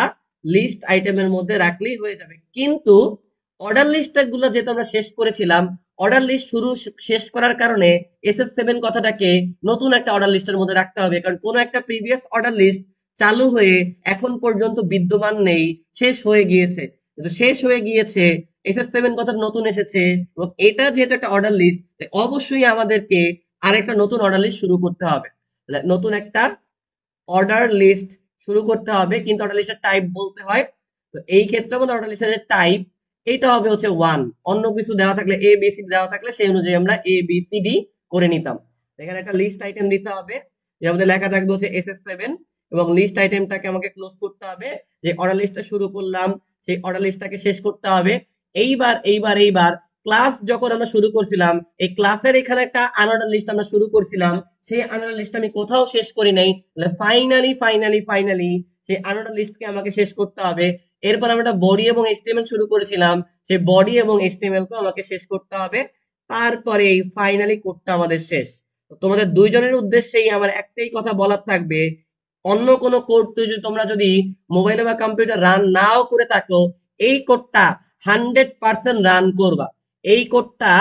লিস্ট আইটেমের মধ্যে রাখলেই হয়ে যাবে। কিন্তু অর্ডার লিস্ট গুলো যেহেতু আমরা শেষ করেছিলাম, অর্ডার লিস্ট শুরু শেষ করার কারণে SS7 কথাটাকে নতুন একটা অর্ডার লিস্টের মধ্যে রাখতে হবে, কারণ কোন একটা প্রিভিয়াস অর্ডার লিস্ট চালু হয়ে এখন পর্যন্ত বিদ্যমান নেই, শেষ হয়ে গিয়েছে। কিন্তু শেষ হয়ে গিয়েছে, SS7 কথা নতুন এসেছে, এবং এটা যেহেতু একটা অর্ডার লিস্ট, অবশ্যই আমাদেরকে আরেকটা নতুন অর্ডার লিস্ট শুরু করতে হবে। নতুন একটা অর্ডার লিস্ট শুরু করতে হবে, কিন্তু অর্ডার লিস্টের টাইপ বলতে হয়। তো এই ক্ষেত্রে আমাদের অর্ডার লিস্টের যে টাইপ, এটা হবে হচ্ছে 1, অন্য কিছু দেওয়া থাকলে এ বি সি দেওয়া থাকলে সেই অনুযায়ী আমরা এ বি সি ডি করে নিতাম। এখানে একটা লিস্ট আইটেম দিতে হবে, যে আমাদের লেখা থাকবে হচ্ছে SS7, এবং লিস্ট আইটেমটাকে আমাকে ক্লোজ করতে হবে, যে অর্ডার লিস্টটা শুরু করলাম সেই অর্ডার লিস্টটাকে শেষ করতে হবে। এইবার ক্লাস যখন আমরা শুরু করছিলাম, এই ক্লাসের এখানে একটা আনঅর্ডার লিস্ট আমরা শুরু করছিলাম, সেই আনঅর্ডার লিস্ট আমি কোথাও শেষ করি নাই, ফাইনালি সেই আনঅর্ডার লিস্টকে আমাকে শেষ করতে হবে। এরপর আমরা একটা বডি এবং HTML শুরু করেছিলাম, সেই বডি এবং HTML কে আমাকে শেষ করতে হবে, তারপরে এই ফাইনালি কোডটা আমাদের শেষ। তো তোমাদের দুইজনের উদ্দেশ্যেই আমার একটাই কথা বলার থাকবে, অন্য কোনো কোড তোমরা যদি মোবাইলে বা কম্পিউটার রান নাও করে থাকো, এই কোডটা 100% রান করবা। এই কোডটা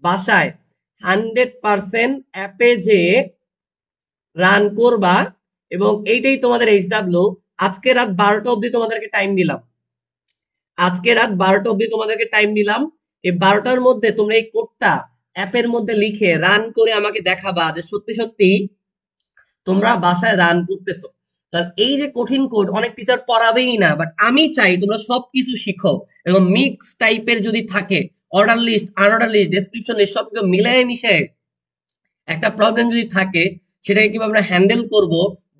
বাসায় 100% অ্যাপে যে রান করবা, এবং এইটাই তোমাদের এইচডাব্লিউ। আজকে রাত 12টা অবধি তোমাদেরকে টাইম দিলাম। আজকে রাত 12টা অবধি তোমাদেরকে টাইম দিলাম। এই 12টার মধ্যে তোমরা এই কোডটা অ্যাপের মধ্যে লিখে রান করে আমাকে দেখাবা যে সত্যি সত্যি তোমরা বাসায় রান করতেছো। কারণ এই যে কঠিন কোড অনেক টিচার পড়াবেই না, বাট আমি চাই তোমরা সবকিছু শিখো। এবং মিক্স টাইপের যদি থাকে, order list, unorder list, description list সবকিছু মিলায়ে মিশে একটা প্রবলেম যদি থাকে, সেটাকে কিভাবে আমরা হ্যান্ডেল করব,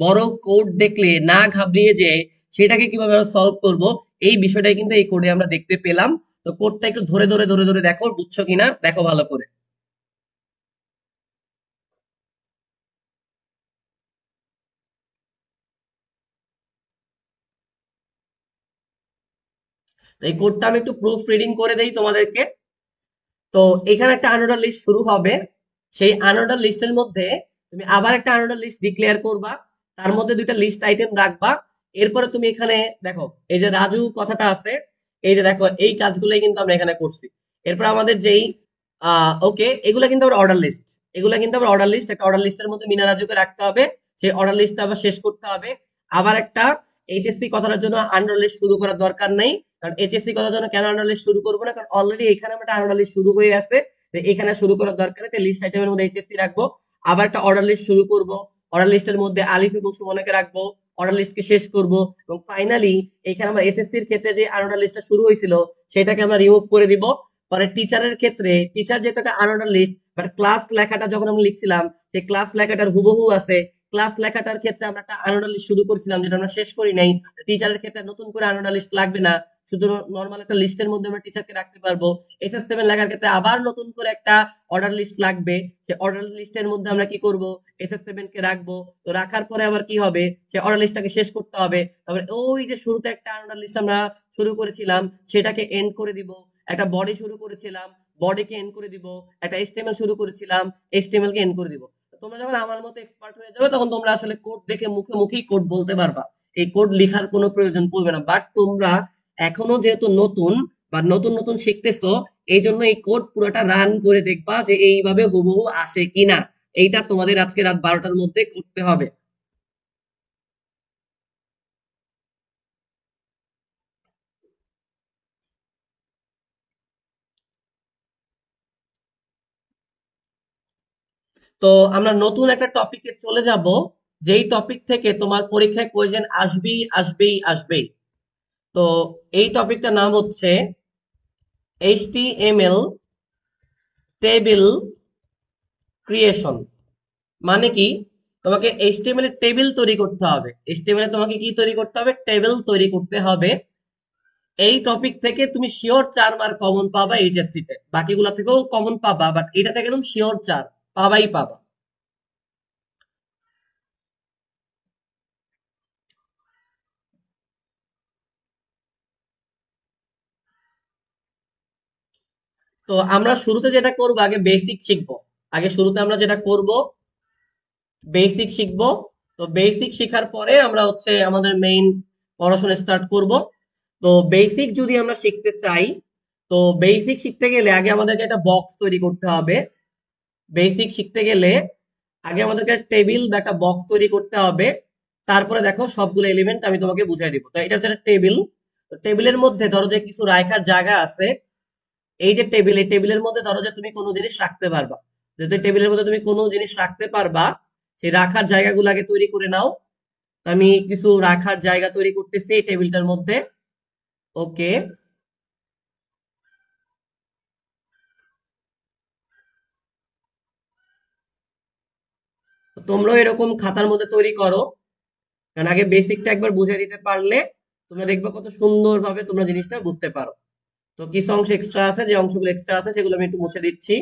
বড় কোড দেখলে না ঘাবড়িয়ে যে সেটাকে কিভাবে আমরা সলভ করব, এই বিষয়টাই কিন্তু এই কোডে আমরা দেখতে পেলাম। তো কোডটা একটু ধরে ধরে ধরে ধরে দেখো, বুঝছো কিনা দেখো ভালো করে। তো এই কোডটা আমি একটু প্রুফ রিডিং করে দেই তোমাদেরকে। তো এখানে একটা আনঅর্ডার লিস্ট শুরু হবে। সেই আনঅর্ডার লিস্টের মধ্যে তুমি আবার একটা আনঅর্ডার লিস্ট ডিক্লেয়ার করবা, তার মধ্যে দুইটা লিস্ট আইটেম রাখবা। এরপরে তুমি এখানে দেখো এই যে রাজু কথাটা আছে, এই যে দেখো এই কাজগুলোই কিন্তু আমরা এখানে করছি। এরপর আমাদের যেই ওকে, এগুলা কিন্তু আবার অর্ডার লিস্ট, এগুলা কিন্তু আবার অর্ডার লিস্ট, একটা অর্ডার লিস্টের মধ্যে মিনা রাজুকে রাখতে হবে। সেই অর্ডার লিস্টটা আবার শেষ করতে হবে। আবার একটা এইচএসসি কথাটার জন্য আনঅর্ডার লিস্ট শুরু করার দরকার নেই। কারণ এইচএসসি কথার জন্য কেন আনঅর্ডার লিস্ট শুরু করবো না, কারণ অলরেডি এখানে একটা আনঅর্ডার লিস্ট শুরু হয়ে আছে। তো এখানে শুরু করার দরকার নেই, লিস্ট আইটেমের মধ্যে এইচএসসি রাখবো। আবার একটা অর্ডার লিস্ট শুরু করব, অর্ডার লিস্টের মধ্যে আলিফ এবং সুমনকে রাখবো, অর্ডার লিস্টকে শেষ করব। এবং ফাইনালি এখানে আমরা এসএসসির ক্ষেত্রে যে আনঅর্ডার লিস্টটা শুরু হয়েছিল সেটাকে আমরা রিমুভ করে দিব। পরে টিচারের ক্ষেত্রে টিচার যেহেতু একটা আনঅর্ডার লিস্ট, বাট ক্লাস লেখাটা যখন আমরা লিখছিলাম সেই ক্লাস লেখাটার হুবহু আছে। ক্লাস লেখাটার ক্ষেত্রে আমরা একটা আনঅর্ডার লিস্ট শুরু করেছিলাম যেটা আমরা শেষ করি নাই। টিচারের ক্ষেত্রে নতুন করে আনঅর্ডার লিস্ট লাগবে না, শুধু নর্মাল একটা লিস্টের মধ্যে আমরা টিচারকে রাখতে পারবো। এসএস7 লেখার ক্ষেত্রে আবার নতুন করে একটা অর্ডার লিস্ট লাগবে, সেই অর্ডার লিস্টের মধ্যে আমরা কি করব, এসএস7 কে রাখবো। তো রাখার পরে আবার কি হবে, সেই অর্ডার লিস্টটাকে শেষ করতে হবে। তারপরে ওই যে শুরুতে একটা অর্ডার লিস্ট আমরা শুরু করেছিলাম সেটাকে এন্ড করে দিব। একটা বডি শুরু করেছিলাম, বডিকে এন্ড করে দিব। একটা এইচটিএমএল শুরু করেছিলাম, এইচটিএমএল কে এন্ড করে দিব। তোমরা যখন আমার মতো এক্সপার্ট হয়ে যাবে তখন তোমরা আসলে কোড দেখে মুখে মুখেই কোড বলতে পারবা, এই কোড লেখার কোনো প্রয়োজন পড়বে না। বাট তোমরা এখনো যেহেতু নতুন বা নতুন নতুন শিখতেছো, এই জন্য এই কোড পুরোটা রান করে দেখবা যে এইভাবে হুবহু আসে কিনা। এইটা তোমাদের আজকে রাত 12টার মধ্যে করতে হবে। তো আমরা নতুন একটা টপিকে চলে যাব, যেই টপিক থেকে তোমার পরীক্ষায় কোয়েশ্চেন আসবেই আসবেই আসবেই। তো এই টপিকটার নাম হচ্ছে এইচটিএমএল টেবিল ক্রিয়েশন। মানে কি, তোমাকে এইচটিএমএল এর টেবিল তৈরি করতে হবে। এইচটিএমএল এ তোমাকে কি তৈরি করতে হবে, টেবিল তৈরি করতে হবে। এই টপিক থেকে তুমি শিওর 4 মার্ক কমন পাবা এইচএসসি তে, বাকিগুলা থেকেও কমন পাবা, বাট এটা থেকে একদম শিওর 4 পাবাই পাবা। তো আমরা শুরুতে যেটা করবো, আগে বেসিক শিখবো। আগে শুরুতে আমরা যেটা করব, বেসিক শিখবো। তো বেসিক শেখার পরে আমরা হচ্ছে আমাদের মেইন পড়াশোনা স্টার্ট করব। তো বেসিক যদি আমরা শিখতে চাই, তো বেসিক শিখতে গেলে আগে আমাদেরকে একটা বক্স তৈরি করতে হবে। বেসিক শিখতে গেলে আগে আমাদেরকে টেবিল বা একটা বক্স তৈরি করতে হবে। তারপরে দেখো সবগুলো এলিমেন্ট আমি তোমাকে বুঝাই দিব। তো এটা হচ্ছে একটা টেবিল। তো টেবিলের মধ্যে ধরো যে কিছু রাখার জায়গা আছে। এই যে টেবিল, এই টেবিলের মধ্যে ধরো যে তুমি কোনো জিনিস রাখতে পারবা। যদি টেবিলের মধ্যে তুমি কোনো জিনিস রাখতে পারবা, সেই রাখার জায়গাগুলো আগে তৈরি করে নাও। তো আমি কিছু রাখার জায়গা তৈরি করতেছি এই টেবিলটার মধ্যে। ওকে, তোমরাও এরকম খাতার মধ্যে তৈরি করো। কারণ আগে বেসিকটা একবার বুঝে দিতে পারলে তোমরা দেখবে কত সুন্দরভাবে তোমরা জিনিসটা বুঝতে পারো। তো কিছু অংশ এক্সট্রা আছে, যে অংশগুলো এক্সট্রা আছে সেগুলো আমি একটু মুছে দিচ্ছি।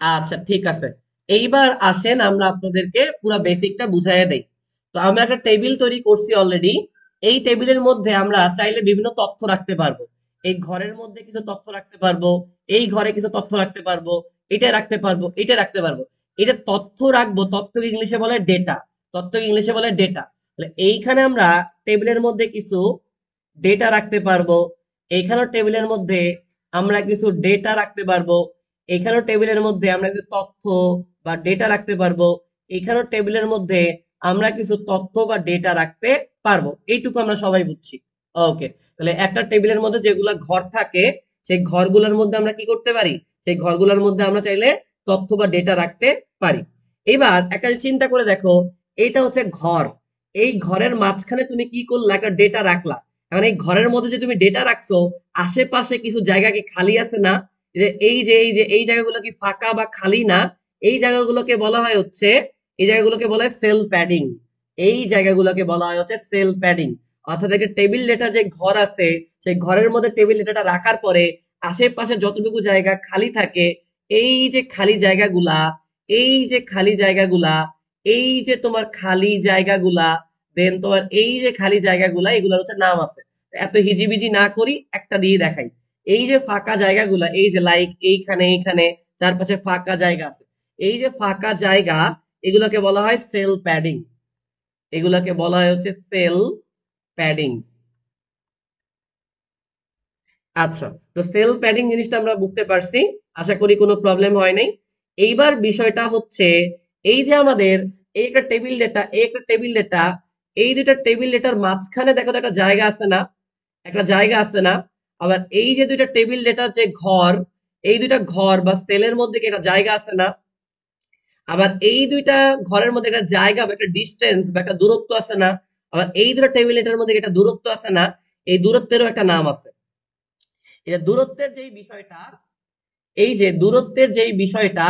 আচ্ছা ঠিক আছে, এইবার আসেন আমরা আপনাদেরকে পুরো বেসিকটা বুঝাইয়া দেই। তো আমরা একটা টেবিল তৈরি করছি অলরেডি। এই টেবিলের মধ্যে আমরা চাইলে বিভিন্ন তথ্য রাখতে পারবো। এই ঘরের মধ্যে কিছু তথ্য রাখতে পারবো, এই ঘরে কিছু তথ্য রাখতে পারবো, এটা রাখতে পারবো, এটা রাখতে পারবো। এটা তথ্য রাখবো, তথ্যকে ইংলিশে বলে ডেটা। তথ্যকে ইংলিশে বলে ডেটা। এইখানে আমরা টেবিলের মধ্যে কিছু ডেটা রাখতে পারবো, এইখানেও টেবিলের মধ্যে আমরা কিছু ডেটা রাখতে পারবো, এখানেও টেবিলের মধ্যে আমরা কিছু তথ্য বা ডেটা রাখতে পারবো, এখানেও টেবিলের মধ্যে আমরা কিছু তথ্য বা ডেটা রাখতে পারবো। এইটুকু আমরা সবাই বুঝছি। ওকে, তাহলে একটা টেবিলের মধ্যে যেগুলা ঘর থাকে সেই ঘরগুলোর মধ্যে আমরা কি করতে পারি, সেই ঘরগুলোর মধ্যে আমরা চাইলে তথ্য বা ডেটা রাখতে পারি। এবার একটা চিন্তা করে দেখো, এইটা হচ্ছে ঘর, এই ঘরের মাঝখানে তুমি কি করলা, একটা ডেটা রাখলা। এখন এই ঘরের মধ্যে যে তুমি ডেটা রাখছো, আশেপাশে কিছু জায়গা কি খালি আছে না? এই জায়গাগুলো কি ফাঁকা বা খালি না? এই জায়গাগুলোকে বলা হয় হচ্ছে, এই জায়গাগুলোকে বলা হয় সেল প্যাডিং। এই জায়গাগুলোকে বলা হয় হচ্ছে সেল প্যাডিং। অর্থাৎ একটা টেবিল ডেটা যে ঘর আছে, সেই ঘরের মধ্যে টেবিল ডেটাটা রাখার পরে আশেপাশে যতটুকু জায়গা খালি থাকে, এই যে খালি জায়গাগুলা, এই যে খালি জায়গাগুলা, এই যে তোমার খালি জায়গাগুলা, দেন তোমার এই যে খালি জায়গাগুলা, এগুলোর হচ্ছে নাম আছে। এত হিজিবিজি না করি, একটা দিয়ে দেখাই। এই যে ফাঁকা জায়গাগুলা, এই যে লাইক এইখানে এইখানে চারপাশে ফাঁকা জায়গা আছে, এই যে ফাঁকা জায়গা, এগুলোকে বলা হয় সেল প্যাডিং। এগুলোকে বলা হয় হচ্ছে সেল প্যাডিং। আচ্ছা, তো সেল প্যাডিং জিনিসটা আমরা বুঝতে পারছি, আশা করি কোনো প্রবলেম হয় নাই। এইবার বিষয়টা হচ্ছে, এই যে আমাদের এই একটা টেবিল ডেটা, এই একটা টেবিল ডেটা, এই দুটা টেবিল ডেটার মাঝখানে দেখো তো একটা জায়গা আছে না? একটা জায়গা আছে না? আবার এই যে দুইটা টেবিল ডেটার যে ঘর, এই দুইটা ঘর বা সেলের মধ্যে কি একটা জায়গা আছে না? আবার এই দুইটা ঘরের মধ্যে একটা জায়গা বা একটা ডিস্টেন্স বা একটা দূরত্ব আছে না? আবার এই দুটো টেবিল ডেটার মধ্যে একটা দূরত্ব আছে না? এই দূরত্বেরও একটা নাম আছে। এই যে দূরত্বের যেই বিষয়টা, এই যে দূরত্বের যেই বিষয়টা,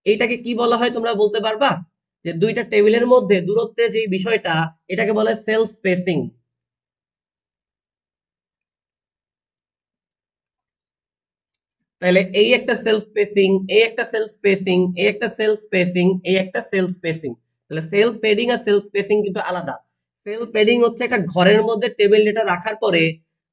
এইটাকে কি বলা হয় তোমরা বলতে পারবা? যে দুইটা টেবিলের মধ্যে দূরত্বের যেই বিষয়টা, এটাকে বলা হয় সেল স্পেসিং। তাহলে এই একটা সেল স্পেসিং, এই একটা সেল স্পেসিং, এই একটা সেল স্পেসিং, এই একটা সেল স্পেসিং। তাহলে সেল পেডিং আর সেল স্পেসিং কিন্তু আলাদা। সেল পেডিং হচ্ছে একটা ঘরের মধ্যে টেবিল ডেটা রাখার পরে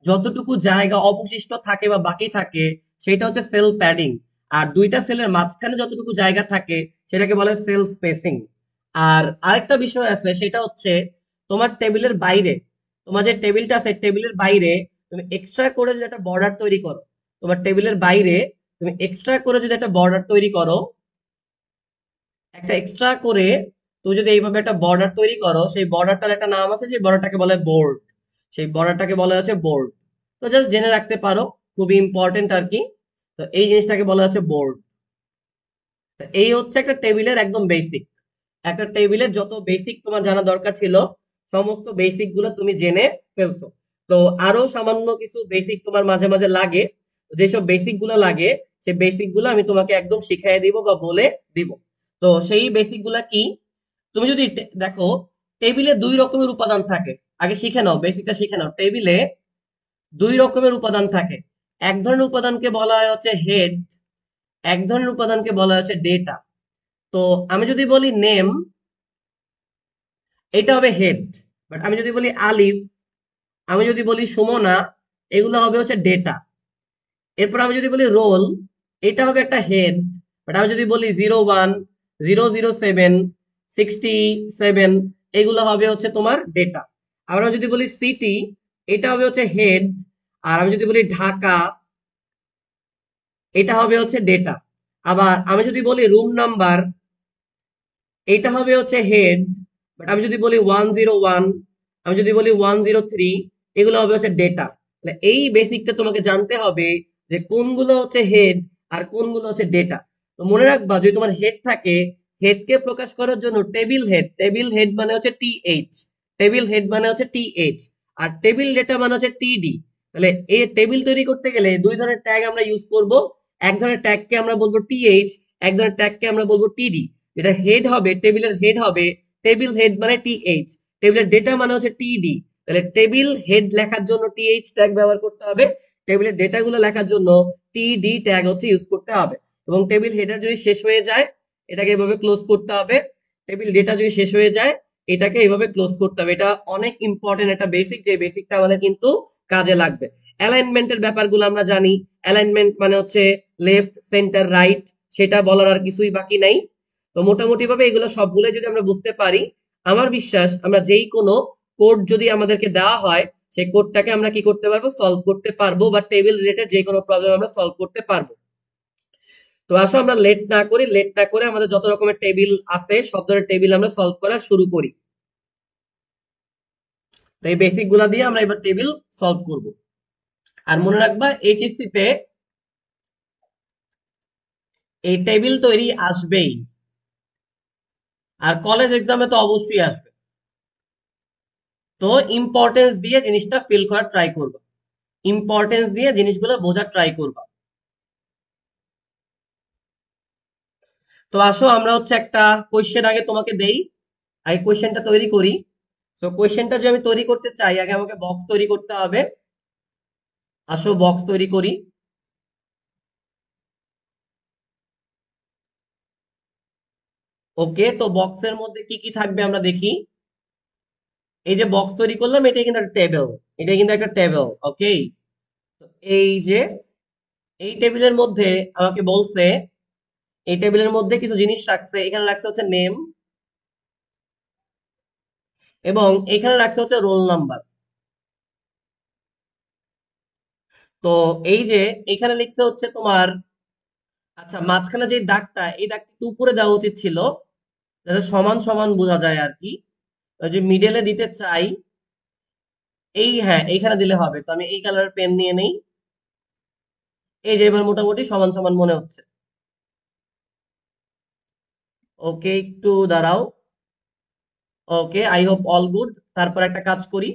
যতটুকু জায়গা অবশিষ্ট থাকে বা বাকি থাকে, সেটা হচ্ছে সেল প্যাডিং। আর দুইটা সেলের মাঝখানে যতটুকু জায়গা থাকে, সেটাকে বলে সেল স্পেসিং। আর আরেকটা বিষয় আছে, সেটা হচ্ছে তোমার টেবিলের বাইরে, তোমার যে টেবিলটা আছে টেবিলের বাইরে তুমি এক্সট্রা করে যদি একটা বর্ডার তৈরি করো, তোমার টেবিলের বাইরে তুমি এক্সট্রা করে যদি একটা বর্ডার তৈরি করো, একটা এক্সট্রা করে তুমি যদি এইভাবে একটা বর্ডার তৈরি করো, সেই বর্ডারটার একটা নাম আছে, সেই বর্ডারটাকে বলে বোর্ড। সেই বর্ডারটাকে বলা হচ্ছে বোর্ড। তো জাস্ট জেনে রাখতে পারো, খুবই ইম্পর্টেন্ট আর কি। তো এই জিনিসটাকে বলা হচ্ছে বোর্ড। এই হচ্ছে একটা টেবিলের একদম বেসিক। একটা টেবিলের যত বেসিক তোমার জানা দরকার ছিল, সমস্ত বেসিক গুলো তুমি জেনে ফেলছো। তো আরো সামান্য কিছু বেসিক তোমার মাঝে মাঝে লাগে। যেসব বেসিক গুলো লাগে, সেই বেসিক গুলো আমি তোমাকে একদম শিখাই দিব বা বলে দিব। তো সেই বেসিক গুলা কি? তুমি যদি দেখো, টেবিলে দুই রকমের উপাদান থাকে। আগে শিখে নাও, বেসিকটা শিখে নাও। টেবিলে দুই রকমের উপাদান থাকে। এক ধরনের উপাদানকে বলা হয় হচ্ছে হেড, এক ধরনের উপাদানকে বলা হচ্ছে ডেটা। তো আমি যদি বলি নেম, এটা হবে হেড। বাট আমি যদি বলি আলিফ, আমি যদি বলি সুমনা, এগুলো হবে হচ্ছে ডেটা। এরপর আমি যদি বলি রোল, এটা হবে একটা হেড। বাট আমি যদি বলি 01, 007, 67, এগুলো হবে হচ্ছে তোমার ডেটা। আবার আমি যদি বলি সিটি, এটা হবে হচ্ছে হেড। আর আমি যদি বলি ঢাকা, এটা হবে হচ্ছে ডেটা। আবার আমি যদি বলি রুম নাম্বার, এইটা হবে হচ্ছে হেড। বাট আমি যদি বলি 101, আমি যদি বলি 103, এগুলো হবে হচ্ছে ডেটা। এই বেসিকটা তোমাকে জানতে হবে যে কোনগুলো হচ্ছে হেড আর কোনগুলো হচ্ছে ডেটা। তো মনে রাখবা, যদি তোমার হেড থাকে, হেডকে প্রকাশ করার জন্য টেবিল হেড, টেবিল হেড মানে হচ্ছে টিএইচ, টেবিল হেড মানে হচ্ছে টিএইচ। আর টেবিল ডেটা মানে হচ্ছে টিডি। তাহলে এই টেবিল তৈরি করতে গেলে দুই ধরনের ট্যাগ আমরা ইউজ করব। এক ধরনের ট্যাগকে আমরা বলবো টিএইচ, এক ধরনের ট্যাগকে আমরা বলবো টিডি। যেটা হেড হবে, টেবিলের হেড হবে টেবিল হেড মানে টিএইচ, টেবিলের ডেটা মানে হচ্ছে টিডি। তাহলে টেবিল হেড লেখার জন্য টিএইচ ট্যাগ ব্যবহার করতে হবে, টেবিলের ডেটা গুলো লেখার জন্য টিডি ট্যাগ হচ্ছে ইউজ করতে হবে। এবং টেবিল হেডার যদি শেষ হয়ে যায়, এটাকে এভাবে ক্লোজ করতে হবে। টেবিল ডেটা যদি শেষ হয়ে যায়, এটাকে এভাবে ক্লোজ করতে হবে। এটা অনেক ইম্পর্টেন্ট একটা বেসিক, যে বেসিকটা আমাদের কিন্তু কাজে লাগবে। অ্যালাইনমেন্টের ব্যাপারগুলো আমরা জানি। অ্যালাইনমেন্ট মানে হচ্ছে লেফট, সেন্টার, রাইট, সেটা বলার আর কিছুই বাকি নাই। তো মোটামুটি ভাবে এগুলো সবগুলো যদি আমরা বুঝতে পারি, আমার বিশ্বাস আমরা যেই কোনো কোড যদি আমাদেরকে দেওয়া হয় সেই কোডটাকে আমরা কি করতে পারবো, সলভ করতে পারবো, বা টেবিল রিলেটেড যে কোনো প্রবলেম আমরা সলভ করতে পারবো। তো আসো আমরা লেট না করি, লেট না করে আমাদের যত রকমের টেবিল আছে সব ধরনের টেবিল আমরা সলভ করা শুরু করি। তো এই বেসিক গুলা দিয়ে আমরা এবার টেবিল সলভ করব। আর মনে রাখবা এইচএসসি তে এই টেবিল তৈরি আসবেই, আর কলেজ এক্সামে তো অবশ্যই আসবে। তো ইম্পর্টেন্স দিয়ে জিনিসটা ফিল করার ট্রাই করবা, ইম্পর্টেন্স দিয়ে জিনিসগুলো বোঝার ট্রাই করবা। তো আসো আমরা হচ্ছে একটা কোয়েশ্চেন আগে তোমাকে দেই, এই কোয়েশ্চেনটা তৈরি করি। তো কোয়েশ্চেনটা যদি আমি তৈরি করতে চাই আগে আমাকে বক্স তৈরি করতে হবে। আসো বক্স তৈরি করি। ওকে, তো বক্সের মধ্যে কি কি থাকবে আমরা দেখি। এই যে বক্স তৈরি করলাম এটা কিন্তু একটা টেবিল, এটা কিন্তু একটা টেবিল। ওকে, এই যে এই টেবিলের মধ্যে আমাকে বলছে, এই টেবিলের মধ্যে কিছু জিনিস রাখছে, এখানে রাখছে হচ্ছে নেম, এবং এখানে রাখছে হচ্ছে রোল নাম্বার। তো এই যে এখানে লিখছে হচ্ছে তোমার, আচ্ছা মাঝখানে যে দাগটা, এই দাগটা একটু উপরে দেওয়া উচিত ছিল যাতে সমান সমান বোঝা যায় আর কি। ওই যে মিডলে দিতে চাই, এই হ্যাঁ এইখানে দিলে হবে। তো আমি এই কালারের পেন নিয়ে নেই। এই যে এবার মোটামুটি সমান সমান মনে হচ্ছে। ওকে একটু দাঁড়াও। ওকে, আই হোপ অল গুড। তারপর একটা কাজ করি,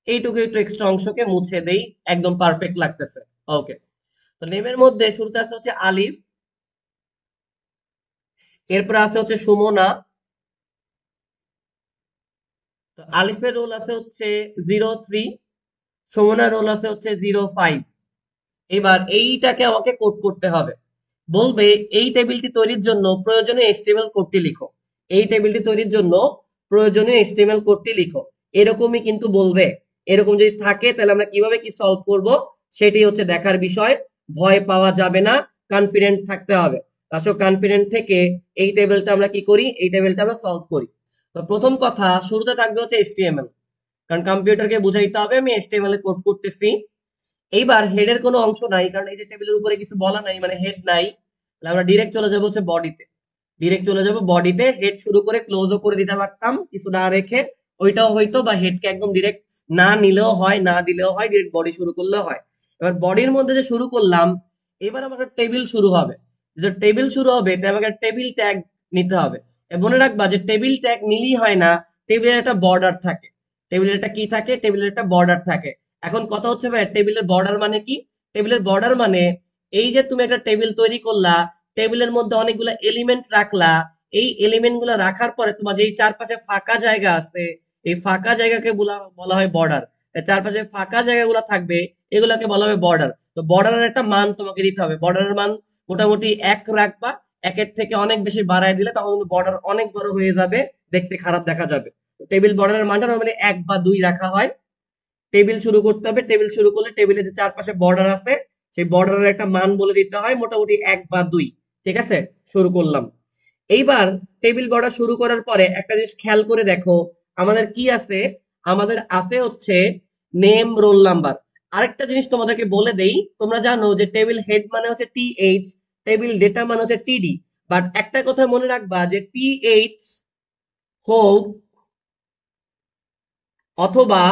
এইটুকু একটু এক্সট্রা অংশকে মুছে দেই, একদম পারফেক্ট লাগতেছে। ওকে, তো নেমের মধ্যে শুরুতে আছে হচ্ছে আলিফ, এরপর আছে হচ্ছে সুমনা। তো আলিফের রোল আছে হচ্ছে 03, সুমনার রোল আছে হচ্ছে 05। এবার এইটাকে আমাকে কোড করতে হবে। বলবে এই টেবিলটি তৈরির জন্য প্রয়োজনীয় এইচটিএমএল কোডটি লিখো, এই টেবিলটি তৈরির জন্য প্রয়োজনীয় এইচটিএমএল কোডটি লিখো, এরকমই কিন্তু বলবে। এরকম যদি থাকে তাহলে আমরা কিভাবে কি সলভ করব সেটি হচ্ছে দেখার বিষয়। ভয় পাওয়া যাবে না, কনফিডেন্ট থাকতে হবে। আসলে কনফিডেন্ট থেকে এই টেবিলটা আমরা কি করি, এই টেবিলটা আমরা সলভ করি। তো প্রথম কথা শুরুতে থাকবে হচ্ছে এইচটিএমএল, কারণ কম্পিউটারকে বুঝাইতে হবে আমি এইচটিএমএল এ কোড করতেছি। এইবার হেডের কোনো অংশ নাই, কারণ এই যে টেবিলের উপরে কিছু বলা নাই মানে হেড নাই, তাহলে আমরা ডিরেক্ট চলে যাবো হচ্ছে বডিতে। ডিরেক্ট চলে যাবো বডিতে, হেড শুরু করে ক্লোজও করে দিতে পারতাম কিছু না রেখে, ওইটাও হয়তো, বা হেডকে একদম ডিরেক্ট না নিলেও হয়, না দিলেও হয়, ডিরেক্ট বডি শুরু করলেও হয়। এবার বডির মধ্যে যে শুরু করলাম, এবার আমার টেবিল শুরু হবে। যে টেবিল শুরু হবে তাই আমাকে টেবিল ট্যাগ নিতে হবে। মনে রাখবা যে টেবিল ট্যাগ নিলেই হয় না, টেবিলের একটা বর্ডার থাকে। টেবিলের একটা কি থাকে, টেবিলের একটা বর্ডার থাকে। এখন কথা হচ্ছে ভাই টেবিলের বর্ডার মানে কি। টেবিলের বর্ডার মানে এই যে তুমি একটা টেবিল তৈরি করলা, টেবিলের মধ্যে অনেকগুলো এলিমেন্ট রাখলা, এই এলিমেন্ট গুলা রাখার পরে তোমার যেই চারপাশে ফাঁকা জায়গা আছে, এই ফাঁকা জায়গাকে বলা বলা হয় বর্ডার। চারপাশে ফাঁকা জায়গাগুলো থাকবে, এগুলাকে বলা হবে বর্ডার। তো বর্ডারের একটা মান তোমাকে দিতে হবে, বর্ডারের মান মোটামুটি 1 রাখবা। 1-এর থেকে অনেক বেশি বাড়ায় দিলে তখন কিন্তু বর্ডার অনেক বড় হয়ে যাবে, দেখতে খারাপ দেখা যাবে। টেবিল বর্ডারের মানটা নরমালি 1 বা 2 রাখা হয়। টেবিল শুরু করতে হবে, টেবিল শুরু করলে টেবিলের যে চারপাশে বর্ডার আছে সেই বর্ডারের একটা মান বলে দিতে হয়, মোটামুটি 1 বা 2। ঠিক আছে, শুরু করলাম। এইবার টেবিল বর্ডার শুরু করার পরে একটা জিনিস খেয়াল করে দেখো, আমাদের কি আছে, আমাদের আছে হচ্ছে নেম, রোল নাম্বার। আরেকটা জিনিস তোমাদেরকে বলে দেই, তোমরা জানো যে টেবিল হেড মানে হচ্ছে টিএইচ, টেবিল ডেটা মানে হচ্ছে টিডি। বাট একটা কথা মনে রাখবা যে টিএইচ হোক অথবা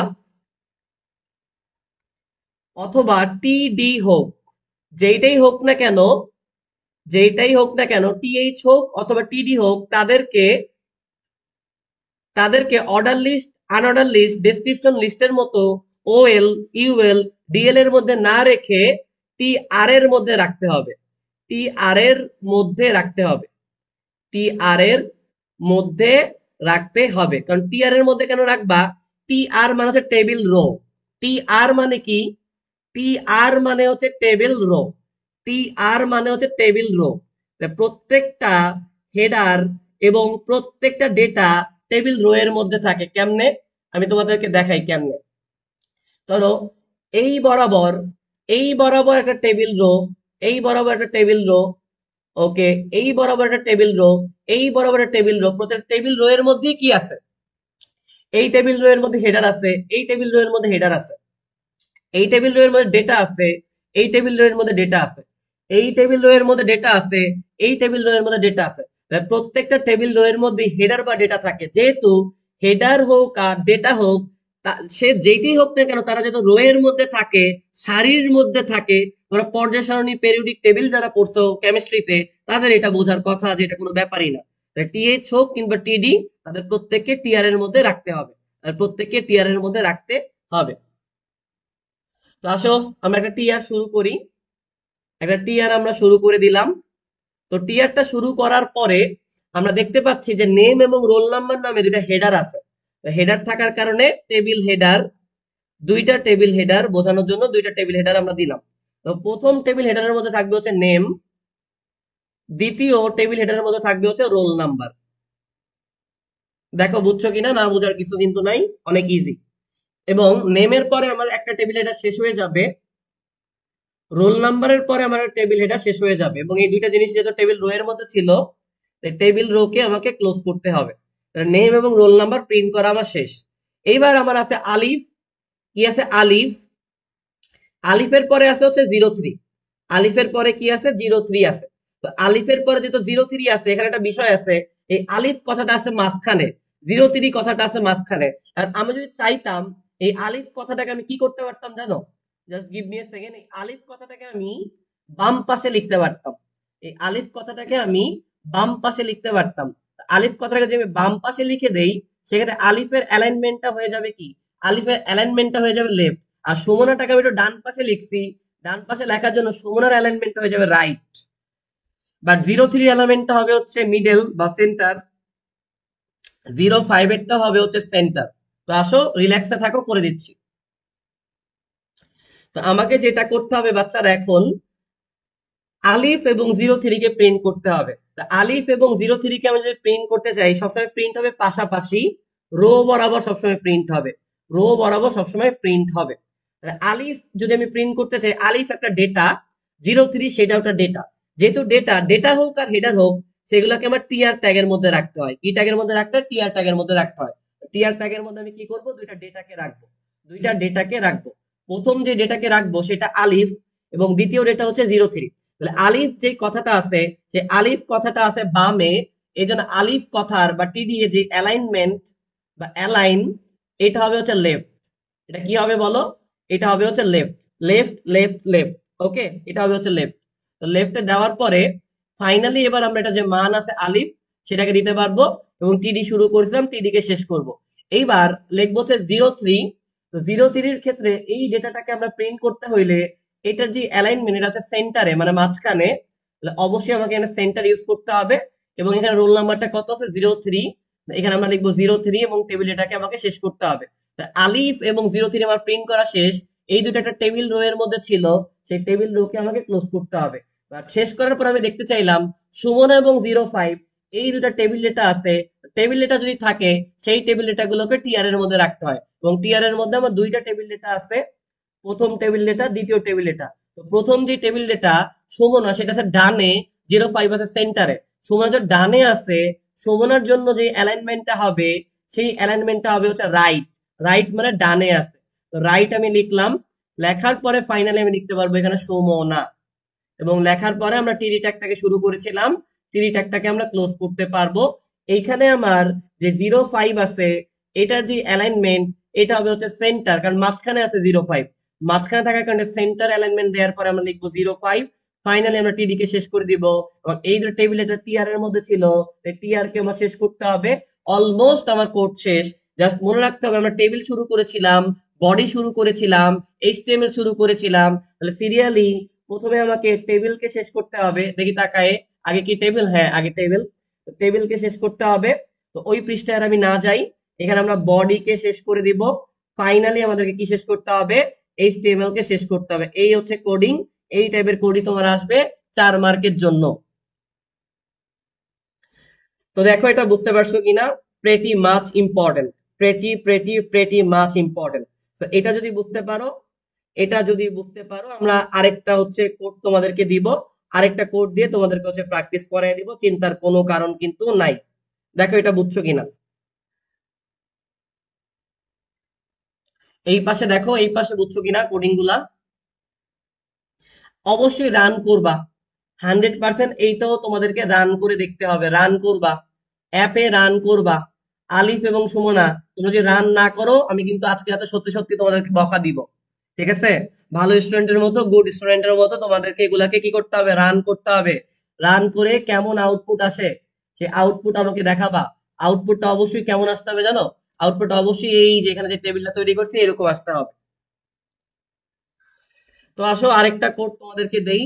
অথবা টিডি হোক, যেইটাই হোক না কেন, যেইটাই হোক না কেন, টিএইচ হোক অথবা টিডি হোক, তাদেরকে তাদেরকে order list, unorder list, description লিস্টের মতো ওএল, ইউএল, ডিএল এর মধ্যে না রেখে টি আর এর মধ্যে রাখতে হবে। টি আর এর মধ্যে রাখতে হবে, টি আর এর মধ্যে রাখতে হবে। কারণ টি আর এর মধ্যে কেন রাখবা, টি আর মানে হচ্ছে টেবিল রো। টি আর মানে কি, টি আর মানে হচ্ছে টেবিল রো, টি আর মানে হচ্ছে টেবিল রো। প্রত্যেকটা হেডার এবং প্রত্যেকটা ডেটা টেবিল রো এর মধ্যে থাকে। কেমনে, আমি তোমাদেরকে দেখাই কেমনে। ধরো এই বরাবর, এই বরাবর একটা টেবিল রো, এই বরাবর একটা টেবিল রো। ওকে, এই বরাবর একটা টেবিল রো, এই বরাবর একটা টেবিল রো। প্রত্যেক টেবিল রো এর মধ্যে কি আছে, এই টেবিল রো এর মধ্যে হেডার আছে, এই টেবিল রো এর মধ্যে হেডার আছে, এই টেবিল রো এর মধ্যে ডেটা আছে, এই টেবিল রো এর মধ্যে ডেটা আছে, এই টেবিল রো এর মধ্যে ডেটা আছে, এই টেবিল রো এর মধ্যে ডেটা আছে। প্রত্যেকটা টেবিল রো এর মধ্যে হেডার বা ডেটা থাকে। যেহেতু হেডার হোক আর ডেটা হোক, সে যেটি হোক না কেন, তারা যত রো এর মধ্যে থাকে, সারির মধ্যে থাকে, তোমরা পর্যায় সারণী পেরিওডিক টেবিল যারা পড়ছো কেমিস্ট্রিতে, তাদের এটা বোঝার কথা যে এটা কোনো ব্যাপারই না। টিএইচ হোক কিংবা টিডি, তাদের প্রত্যেককে টিআর এর মধ্যে রাখতে হবে, প্রত্যেককে টিআর এর মধ্যে রাখতে হবে। তো আসো আমরা একটা টিআর শুরু করি। একটা টিআর আমরা শুরু করে দিলাম। তো টিআরটা শুরু করার পরে আমরা দেখতে পাচ্ছি যে নেম এবং রোল নাম্বার নামে দুইটা হেডার আছে। হেডার থাকার কারণে টেবিল হেডার, দুইটা টেবিল হেডার বোঝানোর জন্য দুইটা টেবিল হেডার আমরা দিলাম। তো প্রথম টেবিল হেডারের মধ্যে থাকবে হচ্ছে নেম, দ্বিতীয় টেবিল হেডারের মধ্যে থাকবে হচ্ছে রোল নাম্বার। দেখো বুঝছো কিনা, না বোঝার কিছু কিন্তু নাই, অনেক ইজি। এবং নেমের পরে আমার একটা টেবিল হেডার শেষ হয়ে যাবে, রোল নাম্বারের পরে আমার টেবিল হেডার শেষ হয়ে যাবে, এবং এই দুইটা জিনিস যেহেতু টেবিল রো এর মধ্যে ছিল, টেবিল রো কে আমাকে ক্লোজ করতে হবে। নেম এবং রোল নাম্বার প্রিন্ট করা আমার শেষ। এইবার আমার আছে আলিফ। কি আছে? আলিফ। আলিফের পরে আছে হচ্ছে 03। আলিফের পরে কি আছে? 03 আছে। তো আলিফের পরে যেহেতু 03 আছে, এখানে একটা বিষয় আছে, এই আলিফ কথাটা আছে মাঝখানে, 03 কথাটা আছে মাঝখানে। আর আমি যদি চাইতাম এই আলিফ কথাটাকে আমি কি করতে পারতাম জানো? Just give me a second. এই আলিফ কথাটাকে আমি বাম পাশে লিখতে পারতাম। এই আলিফ কথাটাকে আমি বাম পাশে লিখতে পারতাম। আলিফ কথাটাকে যদি আমি বাম পাশে লিখে দেই, সেক্ষেত্রে আলিফের অ্যালাইনমেন্টটা হয়ে যাবে কি? আলিফের অ্যালাইনমেন্টটা হয়ে যাবে লেফট। আর সুমনাটাকে আমি একটু ডান পাশে লিখছি, ডান পাশে লেখার জন্য সুমনার অ্যালাইনমেন্ট হয়ে যাবে রাইট। বাট 03 এলিমেন্টটা হবে হচ্ছে মিডল বা সেন্টার, 05 এরটা হবে হচ্ছে সেন্টার। তো আসো রিল্যাক্সে থাকো, করে দিচ্ছি। তো আমাকে যেটা করতে হবে বাচ্চারা, এখন আলিফ এবং 03 কে প্রিন্ট করতে হবে। তা আলিফ এবং 03 কে আমি যদি প্রিন্ট করতে চাই, সবসময় প্রিন্ট হবে পাশাপাশি, রো বরাবর সবসময় প্রিন্ট হবে, রো বরাবর সবসময় প্রিন্ট হবে। আলিফ যদি আমি প্রিন্ট করতে চাই, আলিফ একটা ডেটা, 03 সেটা একটা ডেটা। যেহেতু ডেটা, ডেটা হোক আর হেডার হোক, সেগুলোকে আমার টিআর ট্যাগের মধ্যে রাখতে হয়। কি ট্যাগের মধ্যে রাখতে হয়? টিআর ট্যাগের মধ্যে রাখতে হয়। টিআর ট্যাগের মধ্যে আমি কি করব? দুইটা ডেটাকে রাখবো, দুইটা ডেটাকে রাখবো। প্রথম যে ডেটাকে রাখবো সেটা আলিফ, এবং দ্বিতীয় ডেটা হচ্ছে 03। তাহলে আলিফ যে কথাটা আছে, যে আলিফ কথাটা আছে বামে, এই জন্য আলিফ কথার বা টিডিএ যে অ্যালাইনমেন্ট বা অ্যালাইন, এটা হবে হচ্ছে লেফট। এটা কি হবে বলো? এটা হবে হচ্ছে লেফট, লেফট লেফট লেফট। ওকে, এটা হবে হচ্ছে লেফট। তো লেফটে দেওয়ার পরে ফাইনালি এবার আমরা এটা যে মান আছে আলিফ, সেটাকে দিতে পারবো, এবং টিডি শুরু করেছিলাম, টিডি কে শেষ করব। এইবার লিখবো হচ্ছে 03। তো 03 এর ক্ষেত্রে এই ডেটাটাকে আমরা প্রিন্ট করতে হইলে, এটার যে অ্যালাইনমেন্ট, এটা আছে সেন্টারে মানে মাঝখানে, তাহলে অবশ্যই আমাকে এখানে সেন্টার ইউজ করতে হবে। এবং এখানে রোল নাম্বারটা কত আছে? 03। এখানে আমরা লিখবো 03 এবং টেবিল এটাকে আমাকে শেষ করতে হবে। আলিফ এবং 03 আমার প্রিন্ট করা শেষ। এই দুটো একটা টেবিল রো এর মধ্যে ছিল, সেই টেবিল রো কে আমাকে ক্লোজ করতে হবে। শেষ করার পর আমি দেখতে চাইলাম সুমনা এবং 05, এই দুটা টেবিল ডেটা আছে, টেবিল ডেটা যদি থাকে, সেই টেবিল ডেটা গুলোকে টিআর এর মধ্যে রাখতে হয়। এবং টিআর এর মধ্যে আমার দুইটা টেবিল ডেটা আছে, প্রথম টেবিল ডেটা, দ্বিতীয় টেবিল ডেটা। তো প্রথম যে টেবিল ডেটা সুমনা, সেটা আছে ডানে, 05 আছে সেন্টারে। সুমনা যে ডানে আছে, সুমনার জন্য যে অ্যালাইনমেন্টটা হবে, সেই অ্যালাইনমেন্টটা হবে হচ্ছে রাইট। রাইট মানে ডানে আছে। তো রাইট আমি লিখলাম। লেখার পরে ফাইনালি আমি লিখতে পারবো এখানে সুমনা। এবং লেখার পরে আমরা টিডি ট্যাগটাকে শুরু করেছিলাম, টিডি ট্যাগটাকে আমরা ক্লোজ করতে পারবো। এইখানে আমার যে 05 আছে, এটার যে অ্যালাইনমেন্ট, এটা হবে হচ্ছে সেন্টার, কারণ মাঝখানে আছে 05। মাঝখানে থাকার কারণে সেন্টার অ্যালাইনমেন্ট দেওয়ার পরে আমরা লিখবো 05। ফাইনালি আমরা টিডি কে শেষ করে দিব। এবং এই যে টেবিল এটা টিআর এর মধ্যে ছিল, টিআর কে আমার শেষ করতে হবে। অলমোস্ট আমার কোড শেষ। জাস্ট মনে রাখতে হবে আমরা টেবিল শুরু করেছিলাম, বডি শুরু করেছিলাম, এইচটিএমএল শুরু করেছিলাম। তাহলে সিরিয়ালি প্রথমে আমাকে টেবিলকে শেষ করতে হবে। দেখি তাকায়ে, আগে কি টেবিল? হ্যাঁ, আগে টেবিল। টেবিলকে শেষ করতে হবে। তো ওই পৃষ্ঠায় আর আমি না যাই, এখানে আমরা বডিকে শেষ করে দিব। ফাইনালি আমাদেরকে কি শেষ করতে হবে? এইচটিএমএল কে শেষ করতে হবে। এই হচ্ছে কোডিং। এই টাইপের কোডই তোমার আসবে 4 মার্কের জন্য। তো দেখো এটা বুঝতে পারছো কিনা? Pretty much important, pretty pretty pretty much important. তো এটা যদি বুঝতে পারো, এটা যদি বুঝতে পারো, আমরা আরেকটা হচ্ছে কোড তোমাদেরকে দিব, আরেকটা কোড দিয়ে তোমাদেরকে হচ্ছে প্র্যাকটিস করাই দিব, চিন্তার কোনো কারণ কিন্তু নাই। দেখো এটা বুঝছো কিনা। এই পাশে দেখো, এই পাশে বুঝছো কিনা কোডিং গুলা? অবশ্যই রান করবা, 100%। এইটাও তোমাদেরকে রান করে দেখতে হবে, রান করবা, অ্যাপে রান করবা। আলিফ এবং সুমনা, তোমরা যদি রান না করো আমি কিন্তু আজকে রাতে সত্যি সত্যি তোমাদেরকে বকা দিব, ঠিক আছে? ভালো স্টুডেন্টের মতো, গুড স্টুডেন্টের মতো তোমাদেরকে এগুলাকে কি করতে হবে, রান করতে হবে। রান করে কেমন আউটপুট আসে সেই আউটপুট আমাকে দেখাবা। আউটপুটটা অবশ্যই কেমন আসতে হবে জানো? আউটপুটটা অবশ্যই এই যে এখানে যে টেবিলটা তৈরি করছি এরকম আসতে হবে। তো আসো আরেকটা কোড তোমাদেরকে দেই।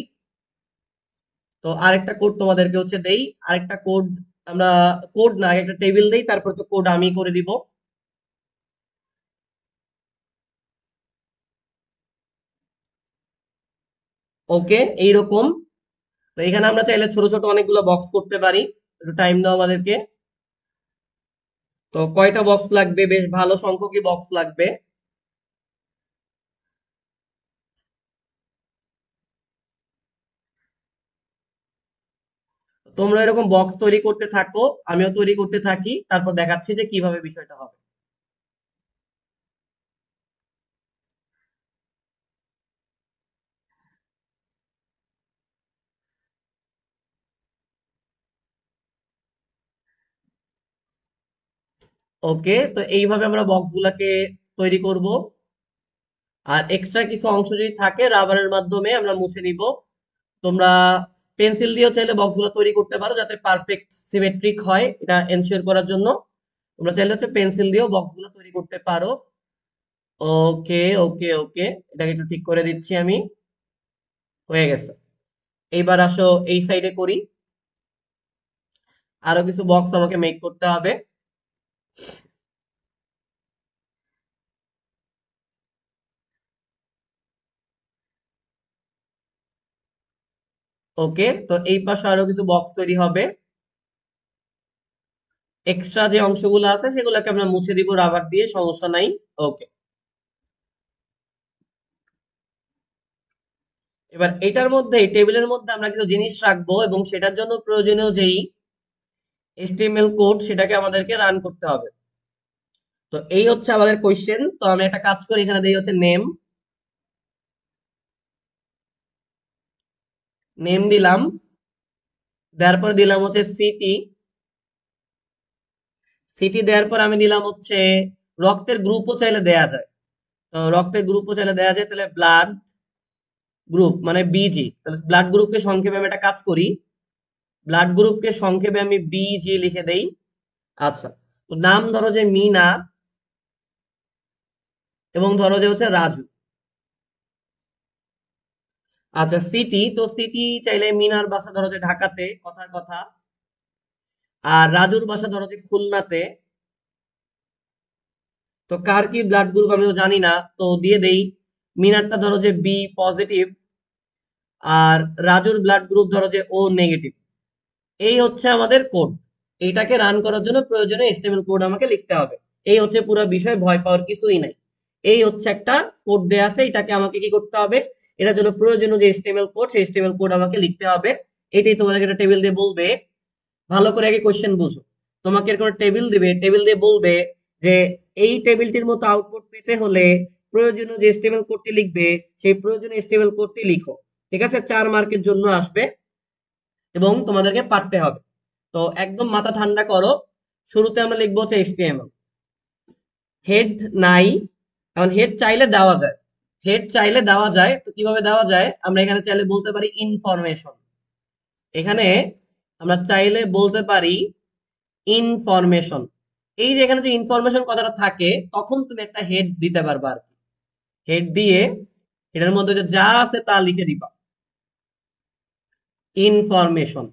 তো আরেকটা কোড তোমাদেরকে হচ্ছে দেই, আরেকটা কোড। আমরা কোড না, আগে একটা টেবিল দেই, তারপর তো কোড আমি করে দিব। ওকে, এইরকম। তো এখানে আমরা চাইলে ছোট ছোট অনেকগুলো বক্স করতে পারি। একটু টাইম দাও আমাদেরকে। তো কয়টা বক্স লাগবে? বেশ ভালো সংখ্যকই বক্স লাগবে। তোমরা এরকম বক্স তৈরি করতে থাকো, আমিও তৈরি করতে থাকি, তারপর দেখাচ্ছি যে কিভাবে বিষয়টা হবে। ওকে, তো এইভাবে আমরা বক্স গুলাকে তৈরি করব। আর এক্সট্রা কিছু অংশ যদি থাকে রাবারের মাধ্যমে আমরা মুছে নিব। তোমরা পেন্সিল দিয়েও চাইলে বক্সগুলো তৈরি করতে পারো, যাতে পারফেক্ট সিমেট্রিক হয়, এটা এনশিওর করার জন্য তোমরা চাইলে হচ্ছে পেন্সিল দিয়েও বক্সগুলো তৈরি করতে পারো। ওকে ওকে ওকে, এটাকে একটু ঠিক করে দিচ্ছি আমি। হয়ে গেছে। এইবার আসো এই সাইডে করি। আরো কিছু বক্স আমাকে মেক করতে হবে। ওকে, তো এই পাশে আরো কিছু বক্স তৈরি হবে। এক্সট্রা যে অংশগুলো আছে সেগুলোকে আমরা মুছে দিব রাবার দিয়ে, সমস্যা নাই। ওকে, এবার এটার মধ্যে, টেবিলের মধ্যে আমরা কিছু জিনিস রাখবো এবং সেটার জন্য প্রয়োজনীয় যেই এইচটিএমএল কোড সেটাকে আমাদেরকে রান করতে হবে। তো এই হচ্ছে আমাদের কোশ্চেন। তো আমি একটা কাজ করি, এখানে দিই হচ্ছে নেম। নেম দিলাম, দেওয়ার পর দিলাম হচ্ছে সিটি। সিটি দেওয়ার পর আমি দিলাম হচ্ছে রক্তের গ্রুপও চাইলে দেয়া যায়। তো রক্তের গ্রুপও চাইলে দেয়া যায়, তাহলে ব্লাড গ্রুপ মানে বিজি। তাহলে ব্লাড গ্রুপকে সংক্ষেপে আমি একটা কাজ করি, ব্লাড গ্রুপকে সংক্ষেপে আমি বিজি লিখে দেই। আচ্ছা, তো নাম ধরো যে মিনা, এবং ধরো যে হচ্ছে রাজু। আচ্ছা, সিটি, তো সিটি চাইলে মিনার বাসা ধরো যে ঢাকাতে, কথার কথা। আর রাজুর বাসা ধরো যে খুলনাতে। তো কার কি ব্লাড গ্রুপ আমি তো জানি না, তো দিয়ে দেই মিনারটা ধরো যে বি পজিটিভ, আর রাজুর ব্লাড গ্রুপ ধরো যে ও নেগেটিভ। এই হচ্ছে আমাদের কোড। এইটাকে রান করার জন্য প্রয়োজনীয় এইচটিএমএল কোড আমাকে লিখতে হবে। এই হচ্ছে পুরো বিষয়, ভয় পাওয়ার কিছুই নাই। এই হচ্ছে একটা কোড দেয়া আছে, এটাকে আমাকে কি করতে হবে, এটার জন্য প্রয়োজনীয় যে এইচটিএমএল কোড সেই এইচটিএমএল কোড আমাকে লিখতে হবে। এটাই তোমাদেরকে একটা টেবিল দিয়ে বলবে। ভালো করে আগে কোশ্চেন বুঝো। তোমাকে এরকম টেবিল দিবে, টেবিল দিয়ে বলবে যে এই টেবিলটির মতো আউটপুট পেতে হলে প্রয়োজনীয় যে এইচটিএমএল কোডটি লিখবে সেই প্রয়োজনীয় এইচটিএমএল কোডটি লিখো। ঠিক আছে, 4 মার্কের জন্য আসবে এবং তোমাদেরকে পারতে হবে। তো একদম মাথা ঠান্ডা করো। শুরুতে আমরা লিখবো হচ্ছে এইচটিএমএল। হেড নাই, এখন হেড চাইলে দেওয়া যায়, হেড চাইলে দেওয়া যায়। তো কিভাবে দেওয়া যায়, আমরা এখানে চাইলে বলতে পারি ইনফরমেশন। এখানে আমরা চাইলে বলতে পারি ইনফরমেশন। এই যে এখানে যে ইনফরমেশন কথাটা থাকে তখন তুমি একটা হেড দিতে পারবা আর কি। হেড দিয়ে এটার মধ্যে যে যা আছে তা লিখে দিবা, ইনফরমেশন।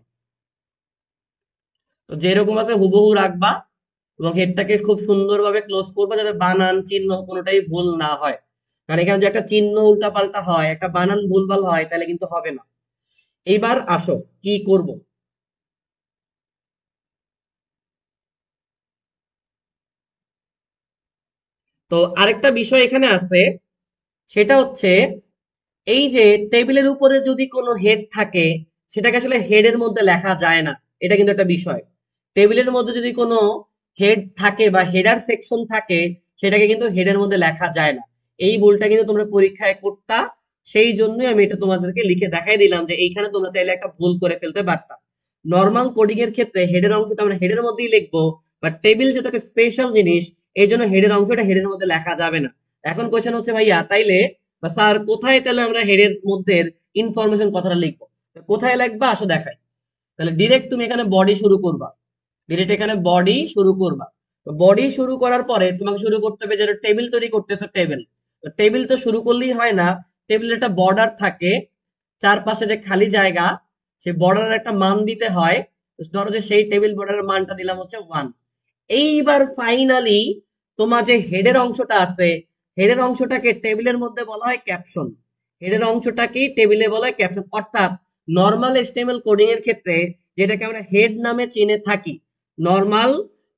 তো যেরকম আছে হুবহু রাখবা এবং হেডটাকে খুব সুন্দরভাবে ক্লোজ করবা, যাতে বানান চিহ্ন কোনোটাই ভুল না হয়। কারণ এখানে যে একটা চিহ্ন উল্টাপাল্টা হয়, একটা বানান ভুলভাল হয়, তাহলে কিন্তু হবে না। এইবার আসো কি করব। তো আরেকটা বিষয় এখানে আছে, সেটা হচ্ছে এই যে টেবিলের উপরে যদি কোনো হেড থাকে সেটাকে আসলে হেডের মধ্যে লেখা যায় না, এটা কিন্তু একটা বিষয়। টেবিলের মধ্যে যদি কোনো হেড থাকে বা হেডার সেকশন থাকে সেটাকে কিন্তু হেডের মধ্যে লেখা যায় না। এই ভুলটা কিন্তু তোমরা পরীক্ষায় করতা, সেই জন্যই আমি এটা তোমাদেরকে লিখে দেখাই দিলাম যে এইখানে তোমরা চাইলে একটা ভুল করে ফেলতে পারতা। নর্মাল কোডিং এর ক্ষেত্রে হেডের অংশটা আমরা হেডের মধ্যেই লিখবো, বাট টেবিল যেটা একটা স্পেশাল জিনিস, এই জন্য হেডের অংশটা হেডের মধ্যে লেখা যাবে না। এখন কোয়েশ্চেন হচ্ছে ভাইয়া তাইলে বা স্যার কোথায় তাহলে আমরা হেডের মধ্যে ইনফরমেশন কথাটা লিখবো? তো কোথায় লিখবা আসো দেখাই। তাহলে ডিরেক্ট তুমি এখানে বডি শুরু করবা, ডিরেক্ট এখানে বডি শুরু করবা। তো বডি শুরু করার পরে তোমাকে শুরু করতে হবে যেটা টেবিল তৈরি করতেছো, টেবিল। তো টেবিল তো শুরু করলেই হয় না, টেবিলের একটা বর্ডার থাকে, চারপাশে যে খালি জায়গা, সেই বর্ডারের একটা মান দিতে হয়। তো ধরো যে সেই টেবিল বর্ডারের মানটা দিলাম হচ্ছে 1। এইবার ফাইনালি তোমার যে হেডের অংশটা আছে, হেডের অংশটাকে টেবিলের মধ্যে বলা হয় ক্যাপশন। হেডের অংশটাকে টেবিলে বলা হয় ক্যাপশন। অর্থাৎ নর্মাল এইচটিএমএল কোডিং এর ক্ষেত্রে যেটাকে আমরা হেড নামে চিনে থাকি, নর্মাল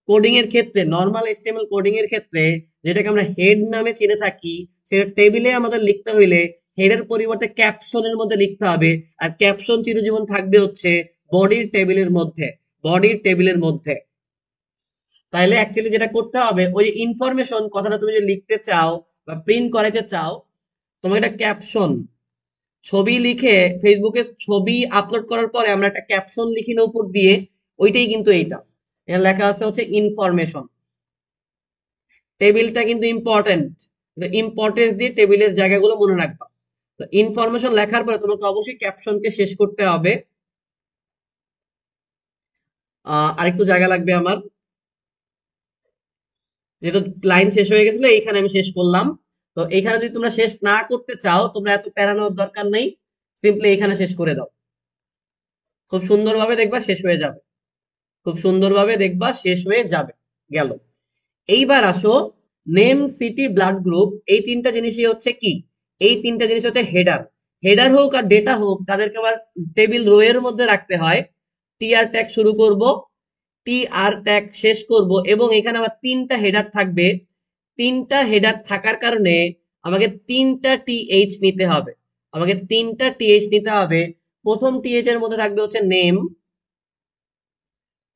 কোডিং এর ক্ষেত্রে, নর্মাল এইচটিএমএল কোডিং এর ক্ষেত্রে যেটাকে আমরা হেড নামে চিনে থাকি, সেটা টেবিলে আমাদের লিখতে হইলে হেডের পরিবর্তে ক্যাপশনের মধ্যে লিখতে হবে। আর ক্যাপশন চিরজীবন থাকবে হচ্ছে বডির টেবিলের মধ্যে, বডির টেবিলের মধ্যে। তাইলে অ্যাকচুয়ালি যেটা করতে হবে, ওই যে ইনফরমেশন কথাটা তুমি যে লিখতে চাও বা প্রিন্ট করাতে চাও, তোমাকে একটা ক্যাপশন, ছবি লিখে ফেসবুকে ছবি আপলোড করার পরে আমরা একটা ক্যাপশন লিখি না উপর দিয়ে, ওইটাই কিন্তু এইটা। এখানে লেখা আছে হচ্ছে ইনফরমেশন। টেবিলটা কিন্তু ইম্পর্টেন্ট, ইম্পর্টেন্স দিয়ে টেবিলের জায়গাগুলো মনে রাখবা। ইনফরমেশন লেখার পরে তোমাকে অবশ্যই ক্যাপশনকে শেষ করতে হবে। আরেকটু জায়গা লাগবে আমার, যেহেতু লাইন শেষ হয়ে গেছিল এইখানে আমি শেষ করলাম। তো এইখানে যদি তোমরা শেষ না করতে চাও, তোমরা এত প্যারা নেওয়ার দরকার নেই, সিম্পলি এইখানে শেষ করে দাও। খুব সুন্দরভাবে দেখবা শেষ হয়ে যাবে, খুব সুন্দরভাবে দেখবা শেষ হয়ে যাবে। গেল। এইবার আসো, নেম, সিটি, ব্লাড গ্রুপ, এই তিনটা জিনিসই হচ্ছে কি, এই তিনটা জিনিস হচ্ছে হেডার। হেডার হোক আর ডেটা হোক, তাদেরকে আবার টেবিল রো এর মধ্যে রাখতে হয়। টিআর ট্যাগ শুরু করব, টিআর ট্যাগ শেষ করব, এবং এখানে আবার তিনটা হেডার থাকবে। তিনটা হেডার থাকার কারণে আমাকে তিনটা টিএইচ নিতে হবে, আমাকে তিনটা টিএইচ নিতে হবে। প্রথম টিএইচ এর মধ্যে থাকবে হচ্ছে নেম,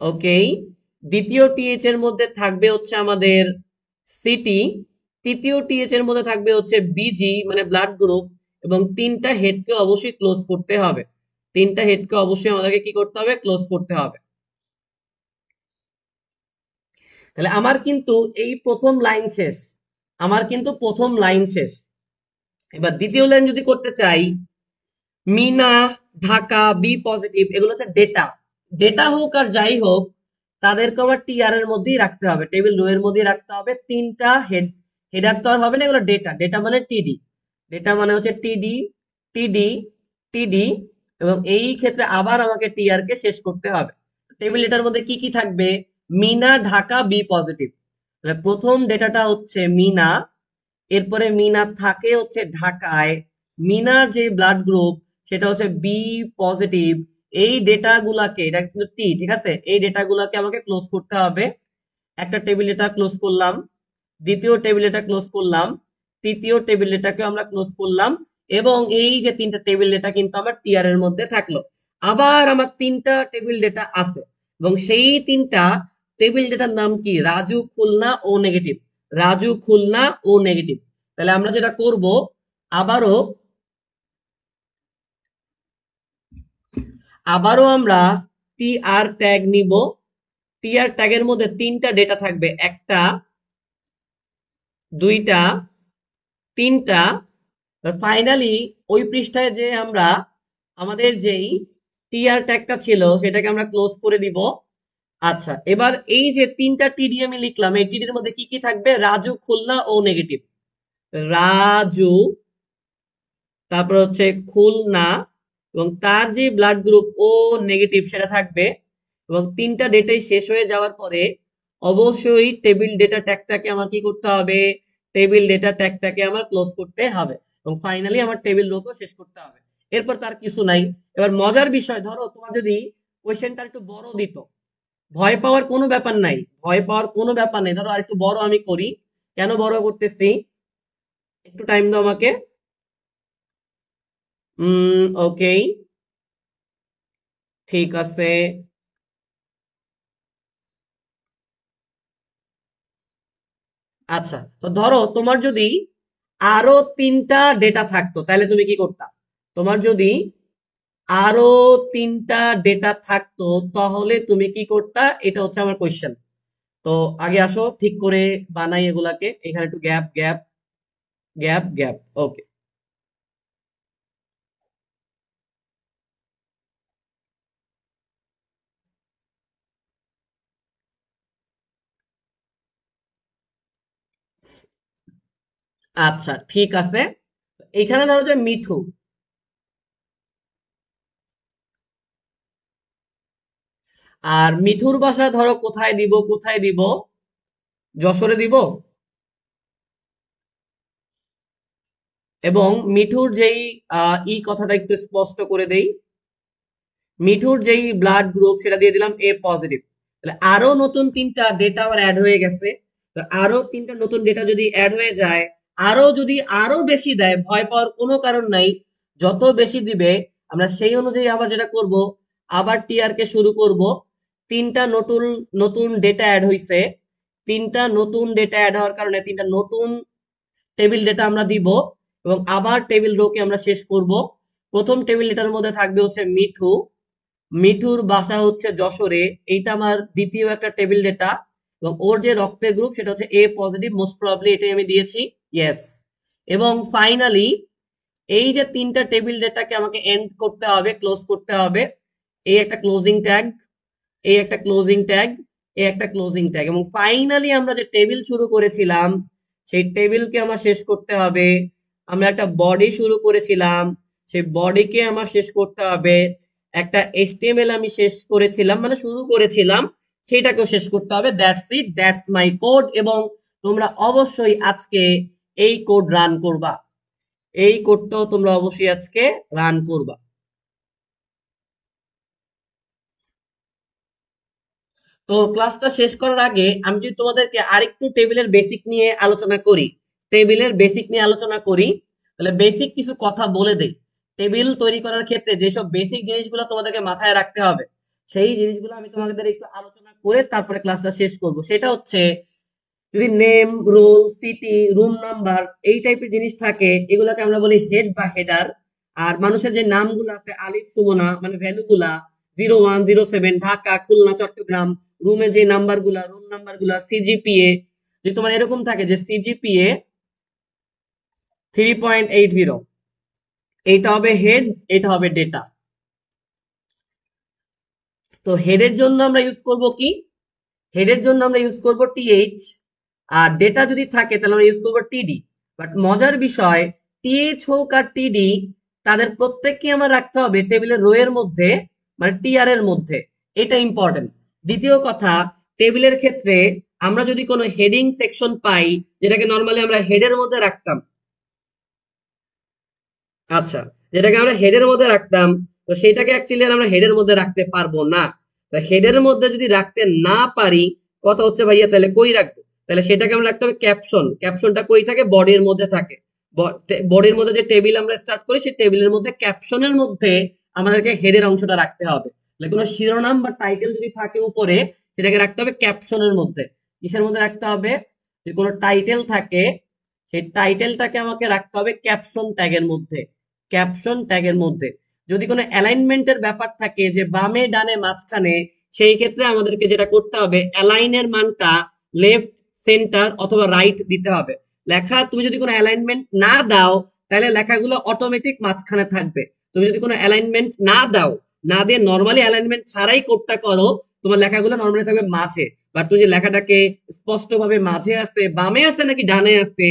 ওকে। দ্বিতীয় টিএইচ এর মধ্যে থাকবে হচ্ছে আমাদের সিটি। তৃতীয় টিএইচ এর মধ্যে থাকবে হচ্ছে বিজি মানে ব্লাড গ্রুপ। এবং তিনটা হেডকে অবশ্যই ক্লোজ করতে হবে, তিনটা হেডকে অবশ্যই আমাদেরকে কি করতে হবে, ক্লোজ করতে হবে। তাহলে আমার কিন্তু এই প্রথম লাইন শেষ, আমার কিন্তু প্রথম লাইন শেষ। এবার দ্বিতীয় লাইন যদি করতে চাই, মিনা, ঢাকা, বি পজিটিভ, এগুলো হচ্ছে ডেটা। ডেটা হোক আর যাই হোক, তাদেরকে আবার টিআর এর মধ্যেই রাখতে হবে, টেবিল রো এর মধ্যেই রাখতে হবে। তিনটা হেড, হেডার তো আর হবে না, এগুলো ডেটা। ডেটা মানে টিডি, ডেটা মানে হচ্ছে টিডি, টিডি, টিডি। এবং এই ক্ষেত্রে আবার আমাকে টিআর কে শেষ করতে হবে। টেবিল ডেটার মধ্যে কি কি থাকবে, মিনা, ঢাকা, বি পজিটিভ। প্রথম ডেটাটা হচ্ছে মিনা, এরপরে মিনা থাকে হচ্ছে ঢাকায়, মিনার যে ব্লাড গ্রুপ সেটা হচ্ছে বি পজিটিভ। এই ডেটা গুলাকে, এটা কিন্তু টি, ঠিক আছে, এই ডেটা গুলাকে আমাকে ক্লোজ করতে হবে। একটা টেবিল ডেটা ক্লোজ করলাম, দ্বিতীয় টেবিল ডেটা ক্লোজ করলাম, তৃতীয় টেবিল ডেটাকে আমরা ক্লোজ করলাম। এবং এই যে তিনটা টেবিল ডেটা কিন্তু আমার টিআর এর মধ্যে থাকলো। আবার আমার তিনটা টেবিল ডেটা আছে, এবং সেই তিনটা টেবিল ডেটার নাম কি, রাজু, খুলনা ও নেগেটিভ। রাজু, খুলনা ও নেগেটিভ। তাহলে আমরা যেটা করব, আবারও আবারও আমরা টিআর ট্যাগ নিব। টিআর ট্যাগের মধ্যে তিনটা ডেটা থাকবে, একটা, দুইটা, তিনটা। ফাইনালি ওই পৃষ্ঠায় যে আমরা আমাদের যেই টিআর ট্যাগটা ছিল সেটাকে আমরা ক্লোজ করে দিব। আচ্ছা, এবার এই যে তিনটা টিডি আমি লিখলাম, এই টিডির মধ্যে কি কি থাকবে, রাজু, খুলনা ও নেগেটিভ। রাজু, তারপর হচ্ছে খুলনা, এবং তার যে ব্লাড গ্রুপ ও নেগেটিভ সেটা থাকবে। এবং তিনটা ডেটাই শেষ হয়ে যাওয়ার পরে অবশ্যই টেবিল ডেটা ট্যাগটাকে আমার কি করতে হবে, টেবিল ডেটা ট্যাগটাকে আমার ক্লোজ করতে হবে। এবং ফাইনালি আমার টেবিল রোকেও শেষ করতে হবে। এরপর তার কিছু নাই। এবার মজার বিষয়, ধরো তোমার যদি কোয়েশ্চেনটা একটু বড় দিত, ভয় পাওয়ার কোনো ব্যাপার নাই, ভয় পাওয়ার কোনো ব্যাপার নেই। ধরো আর একটু বড় আমি করি, কেন বড় করতেছি, একটু টাইম দাও আমাকে। ওকে, ঠিক আছে। আচ্ছা, তো ধরো তোমার যদি আরো 3টা ডেটা থাকতো তাহলে তুমি কি করতা? তোমার যদি আরো 3টা ডেটা থাকতো তাহলে তুমি কি করতা, এটা হচ্ছে আমার কোয়েশ্চেন। তো আগে আসো ঠিক করে বানাই এগুলাকে, এখানে একটু গ্যাপ গ্যাপ গ্যাপ গ্যাপ, ওকে। আচ্ছা ঠিক আছে, এখানে ধরো যে মিঠু, আর মিঠুর বাসা ধরো কোথায় দিব, কোথায় দিব, যশোরে দিব। এবং মিঠুর যেই কথাটা একটু স্পষ্ট করে দেই, মিঠুর যেই ব্লাড গ্রুপ সেটা দিয়ে দিলাম এ পজিটিভ। তাহলে আরো নতুন 3টা ডেটা আমার অ্যাড হয়ে গেছে। তো আরো 3টা নতুন ডেটা যদি অ্যাড হয়ে যায়, আরো যদি আরো বেশি দেয়, ভয় পাওয়ার কোনো কারণ নাই। যত বেশি দিবে আমরা সেই অনুযায়ী আবার যেটা করব, আবার টিআর কে শুরু করব। 3টা নতুন নতুন ডেটা অ্যাড হইছে, 3টা নতুন ডেটা অ্যাড হওয়ার কারণে 3টা নতুন টেবিল ডেটা আমরা দিব, এবং আবার টেবিল রো কে আমরা শেষ করব। প্রথম টেবিল ডেটার মধ্যে থাকবে হচ্ছে মিঠু, মিঠুর বাসা হচ্ছে যশোরে, এইটা আমার দ্বিতীয় একটা টেবিল ডেটা। এবং ওর যে রক্তের গ্রুপ সেটা হচ্ছে এ পজিটিভ, মোস্ট প্রবাবলি এটাই আমি দিয়েছি, ইয়েস। এবং ফাইনালি এই যে 3টা টেবিল ডেটাকে আমাকে এন্ড করতে হবে, ক্লোজ করতে হবে। এই একটা ক্লোজিং ট্যাগ, এই একটা ক্লোজিং ট্যাগ, এই একটা ক্লোজিং ট্যাগ, এবং ফাইনালি আমরা যে টেবিল শুরু করেছিলাম সেই টেবিলকে আমার শেষ করতে হবে। আমরা একটা বডি শুরু করেছিলাম, সেই বডিকে আমার শেষ করতে হবে। একটা এইচটিএমএল আমি শেষ করেছিলাম, মানে শুরু করেছিলাম, সেটাকেও শেষ করতে হবে। That's it, that's my code. এবং তোমরা অবশ্যই আজকে এই কোড রান করবা, এই কোডটাও তোমরা অবশ্যই আজকে রান করবা। তো ক্লাসটা শেষ করার আগে আমি যদি তোমাদেরকে আরেকটু টেবিলের বেসিক নিয়ে আলোচনা করি, টেবিলের বেসিক নিয়ে আলোচনা করি, তাহলে বেসিক কিছু কথা বলে দেই। টেবিল তৈরি করার ক্ষেত্রে যেসব বেসিক জিনিসগুলো তোমাদেরকে মাথায় রাখতে হবে, সেই জিনিসগুলো আমি তোমাদের একটু আলোচনা করে তারপরে ক্লাসটা শেষ করব। সেটা হচ্ছে, যদি name, roll, city, room number, এই টাইপের জিনিস থাকে, এগুলোকে আমরা বলি হেড বা হেডার। আর মানুষের যে নামগুলো আছে আলিফ সুমনা, মানে ভ্যালু গুলা, 0107 ঢাকা, খুলনা, চট্টগ্রাম, রুমের যে নাম্বার গুলা, রোল নাম্বার গুলা, সিজিপিএ, যদি তোমার এরকম থাকে যে সিজিপিএ 3.80, এইটা হবে হেড, এটা হবে ডেটা। তো হেডের জন্য আমরা ইউজ করব কি, হেডের জন্য আমরা ইউজ করব টিএইচ। আর ডেটা যদি থাকে তাহলে আমরা ইউজ করবো টিডি। বাট মজার বিষয়, টিএইচ হোক আর টিডি, তাদের প্রত্যেককে আমার রাখতে হবে টেবিলের রো এর মধ্যে, মানে টিআর এর মধ্যে। এটা ইম্পর্টেন্ট। দ্বিতীয় কথা, টেবিলের ক্ষেত্রে আমরা যদি কোনো হেডিং সেকশন পাই, যেটাকে নর্মালি আমরা হেডের মধ্যে রাখতাম, আচ্ছা, যেটাকে আমরা হেডের মধ্যে রাখতাম, তো সেটাকে অ্যাকচুয়ালি আমরা হেডের মধ্যে রাখতে পারবো না। তো হেডের মধ্যে যদি রাখতে না পারি, কথা হচ্ছে ভাইয়া তাহলে কই রাখবো? তাহলে সেটাকে আমরা রাখতে হবে ক্যাপশন। ক্যাপশনটা কই থাকে? বডির মধ্যে থাকে। বডির মধ্যে যে টেবিল আমরা স্টার্ট করি, সেই টেবিলের মধ্যে ক্যাপশনের মধ্যে আমাদেরকে হেডের অংশটা রাখতে হবে। তাহলে কোনো শিরোনাম বা টাইটেল যদি থাকে উপরে, সেটাকে রাখতে হবে ক্যাপশনের মধ্যে। কিসের মধ্যে রাখতে হবে? যদি কোনো টাইটেল থাকে, সেই টাইটেলটাকে আমাকে রাখতে হবে ক্যাপশন ট্যাগের মধ্যে, ক্যাপশন ট্যাগের মধ্যে। যদি কোনো অ্যালাইনমেন্টের ব্যাপার থাকে যে বামে ডানে মাঝখানে, সেই ক্ষেত্রে আমাদেরকে যেটা করতে হবে, অ্যালাইনের মানটা লেফট, সেন্টার অথবা রাইট দিতে হবে। লেখা তুমি যদি কোনো অ্যালাইনমেন্ট না দাও, তাহলে লেখাগুলো অটোমেটিক মাঝখানে থাকবে। তুমি যদি কোনো অ্যালাইনমেন্ট না দাও, না দিয়ে নর্মালি অ্যালাইনমেন্ট ছাড়াই কোডটা করো, তোমার লেখাগুলো নর্মালি থাকবে মাঝে। বাট তুমি যে লেখাটাকে স্পষ্ট ভাবে মাঝে আছে, বামে আছে নাকি ডানে আছে,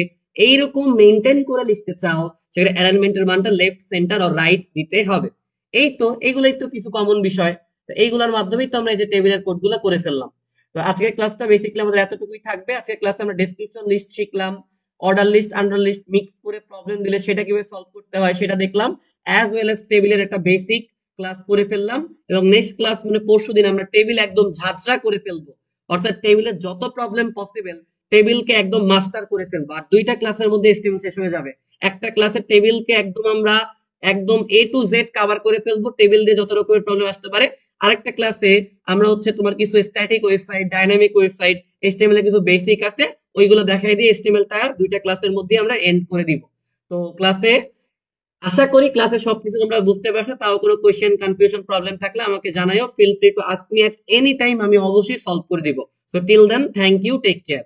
এইরকম মেনটেন করে লিখতে চাও, সেখানে অ্যালাইনমেন্টের মানটা লেফট, সেন্টার ও রাইট দিতে হবে। এই তো, এইগুলোই তো কিছু কমন বিষয়। তো এইগুলোর মাধ্যমেই তো আমরা এই যে টেবিলের কোড গুলো করে ফেললাম। তো আজকের ক্লাসটা বেসিক্যালি আমাদের এতটুকুই থাকবে। আজকের ক্লাসে আমরা ডেসক্রিপশন লিস্ট শিখলাম, order list, under list mix করে প্রবলেম দিলে সেটা কিভাবে সলভ করতে হয় সেটা দেখলাম, অ্যাজ ওয়েল এস টেবিলের একটা বেসিক ক্লাস করে ফেললাম। এবং নেক্সট ক্লাস মানে পরশু দিন আমরা টেবিল একদম ঝাঁঝরা করে ফেলবো, অর্থাৎ টেবিলের যত প্রবলেম পসিবল টেবিলকে একদম মাস্টার করে ফেলবো। আর 2টা ক্লাসের মধ্যে এস্টিমেট শেষ হয়ে যাবে। একটা ক্লাসে টেবিলকে একদম আমরা একদম এ টু জেড কভার করে ফেলবো, টেবিল দিয়ে যত রকমের প্রবলেম আসতে পারে। আরেকটা ক্লাসে আমরা হচ্ছে তোমার কিছু static website, dynamic website, HTML এর কিছু বেসিক আছে, ওইগুলো দেখাই দিয়ে এইচটিএমএল টা দুইটা ক্লাসের মধ্যে আমরা এন্ড করে দিব। তো ক্লাসে আশা করি ক্লাসে সবকিছু তোমরা বুঝতে পারছো। তাও কোনো কোয়েশ্চেন, কনফিউশন, প্রবলেম থাকলে আমাকে জানাইও, feel free to ask me at any time, আমি অবশ্যই সলভ করে দিব। So till then, thank you, take care.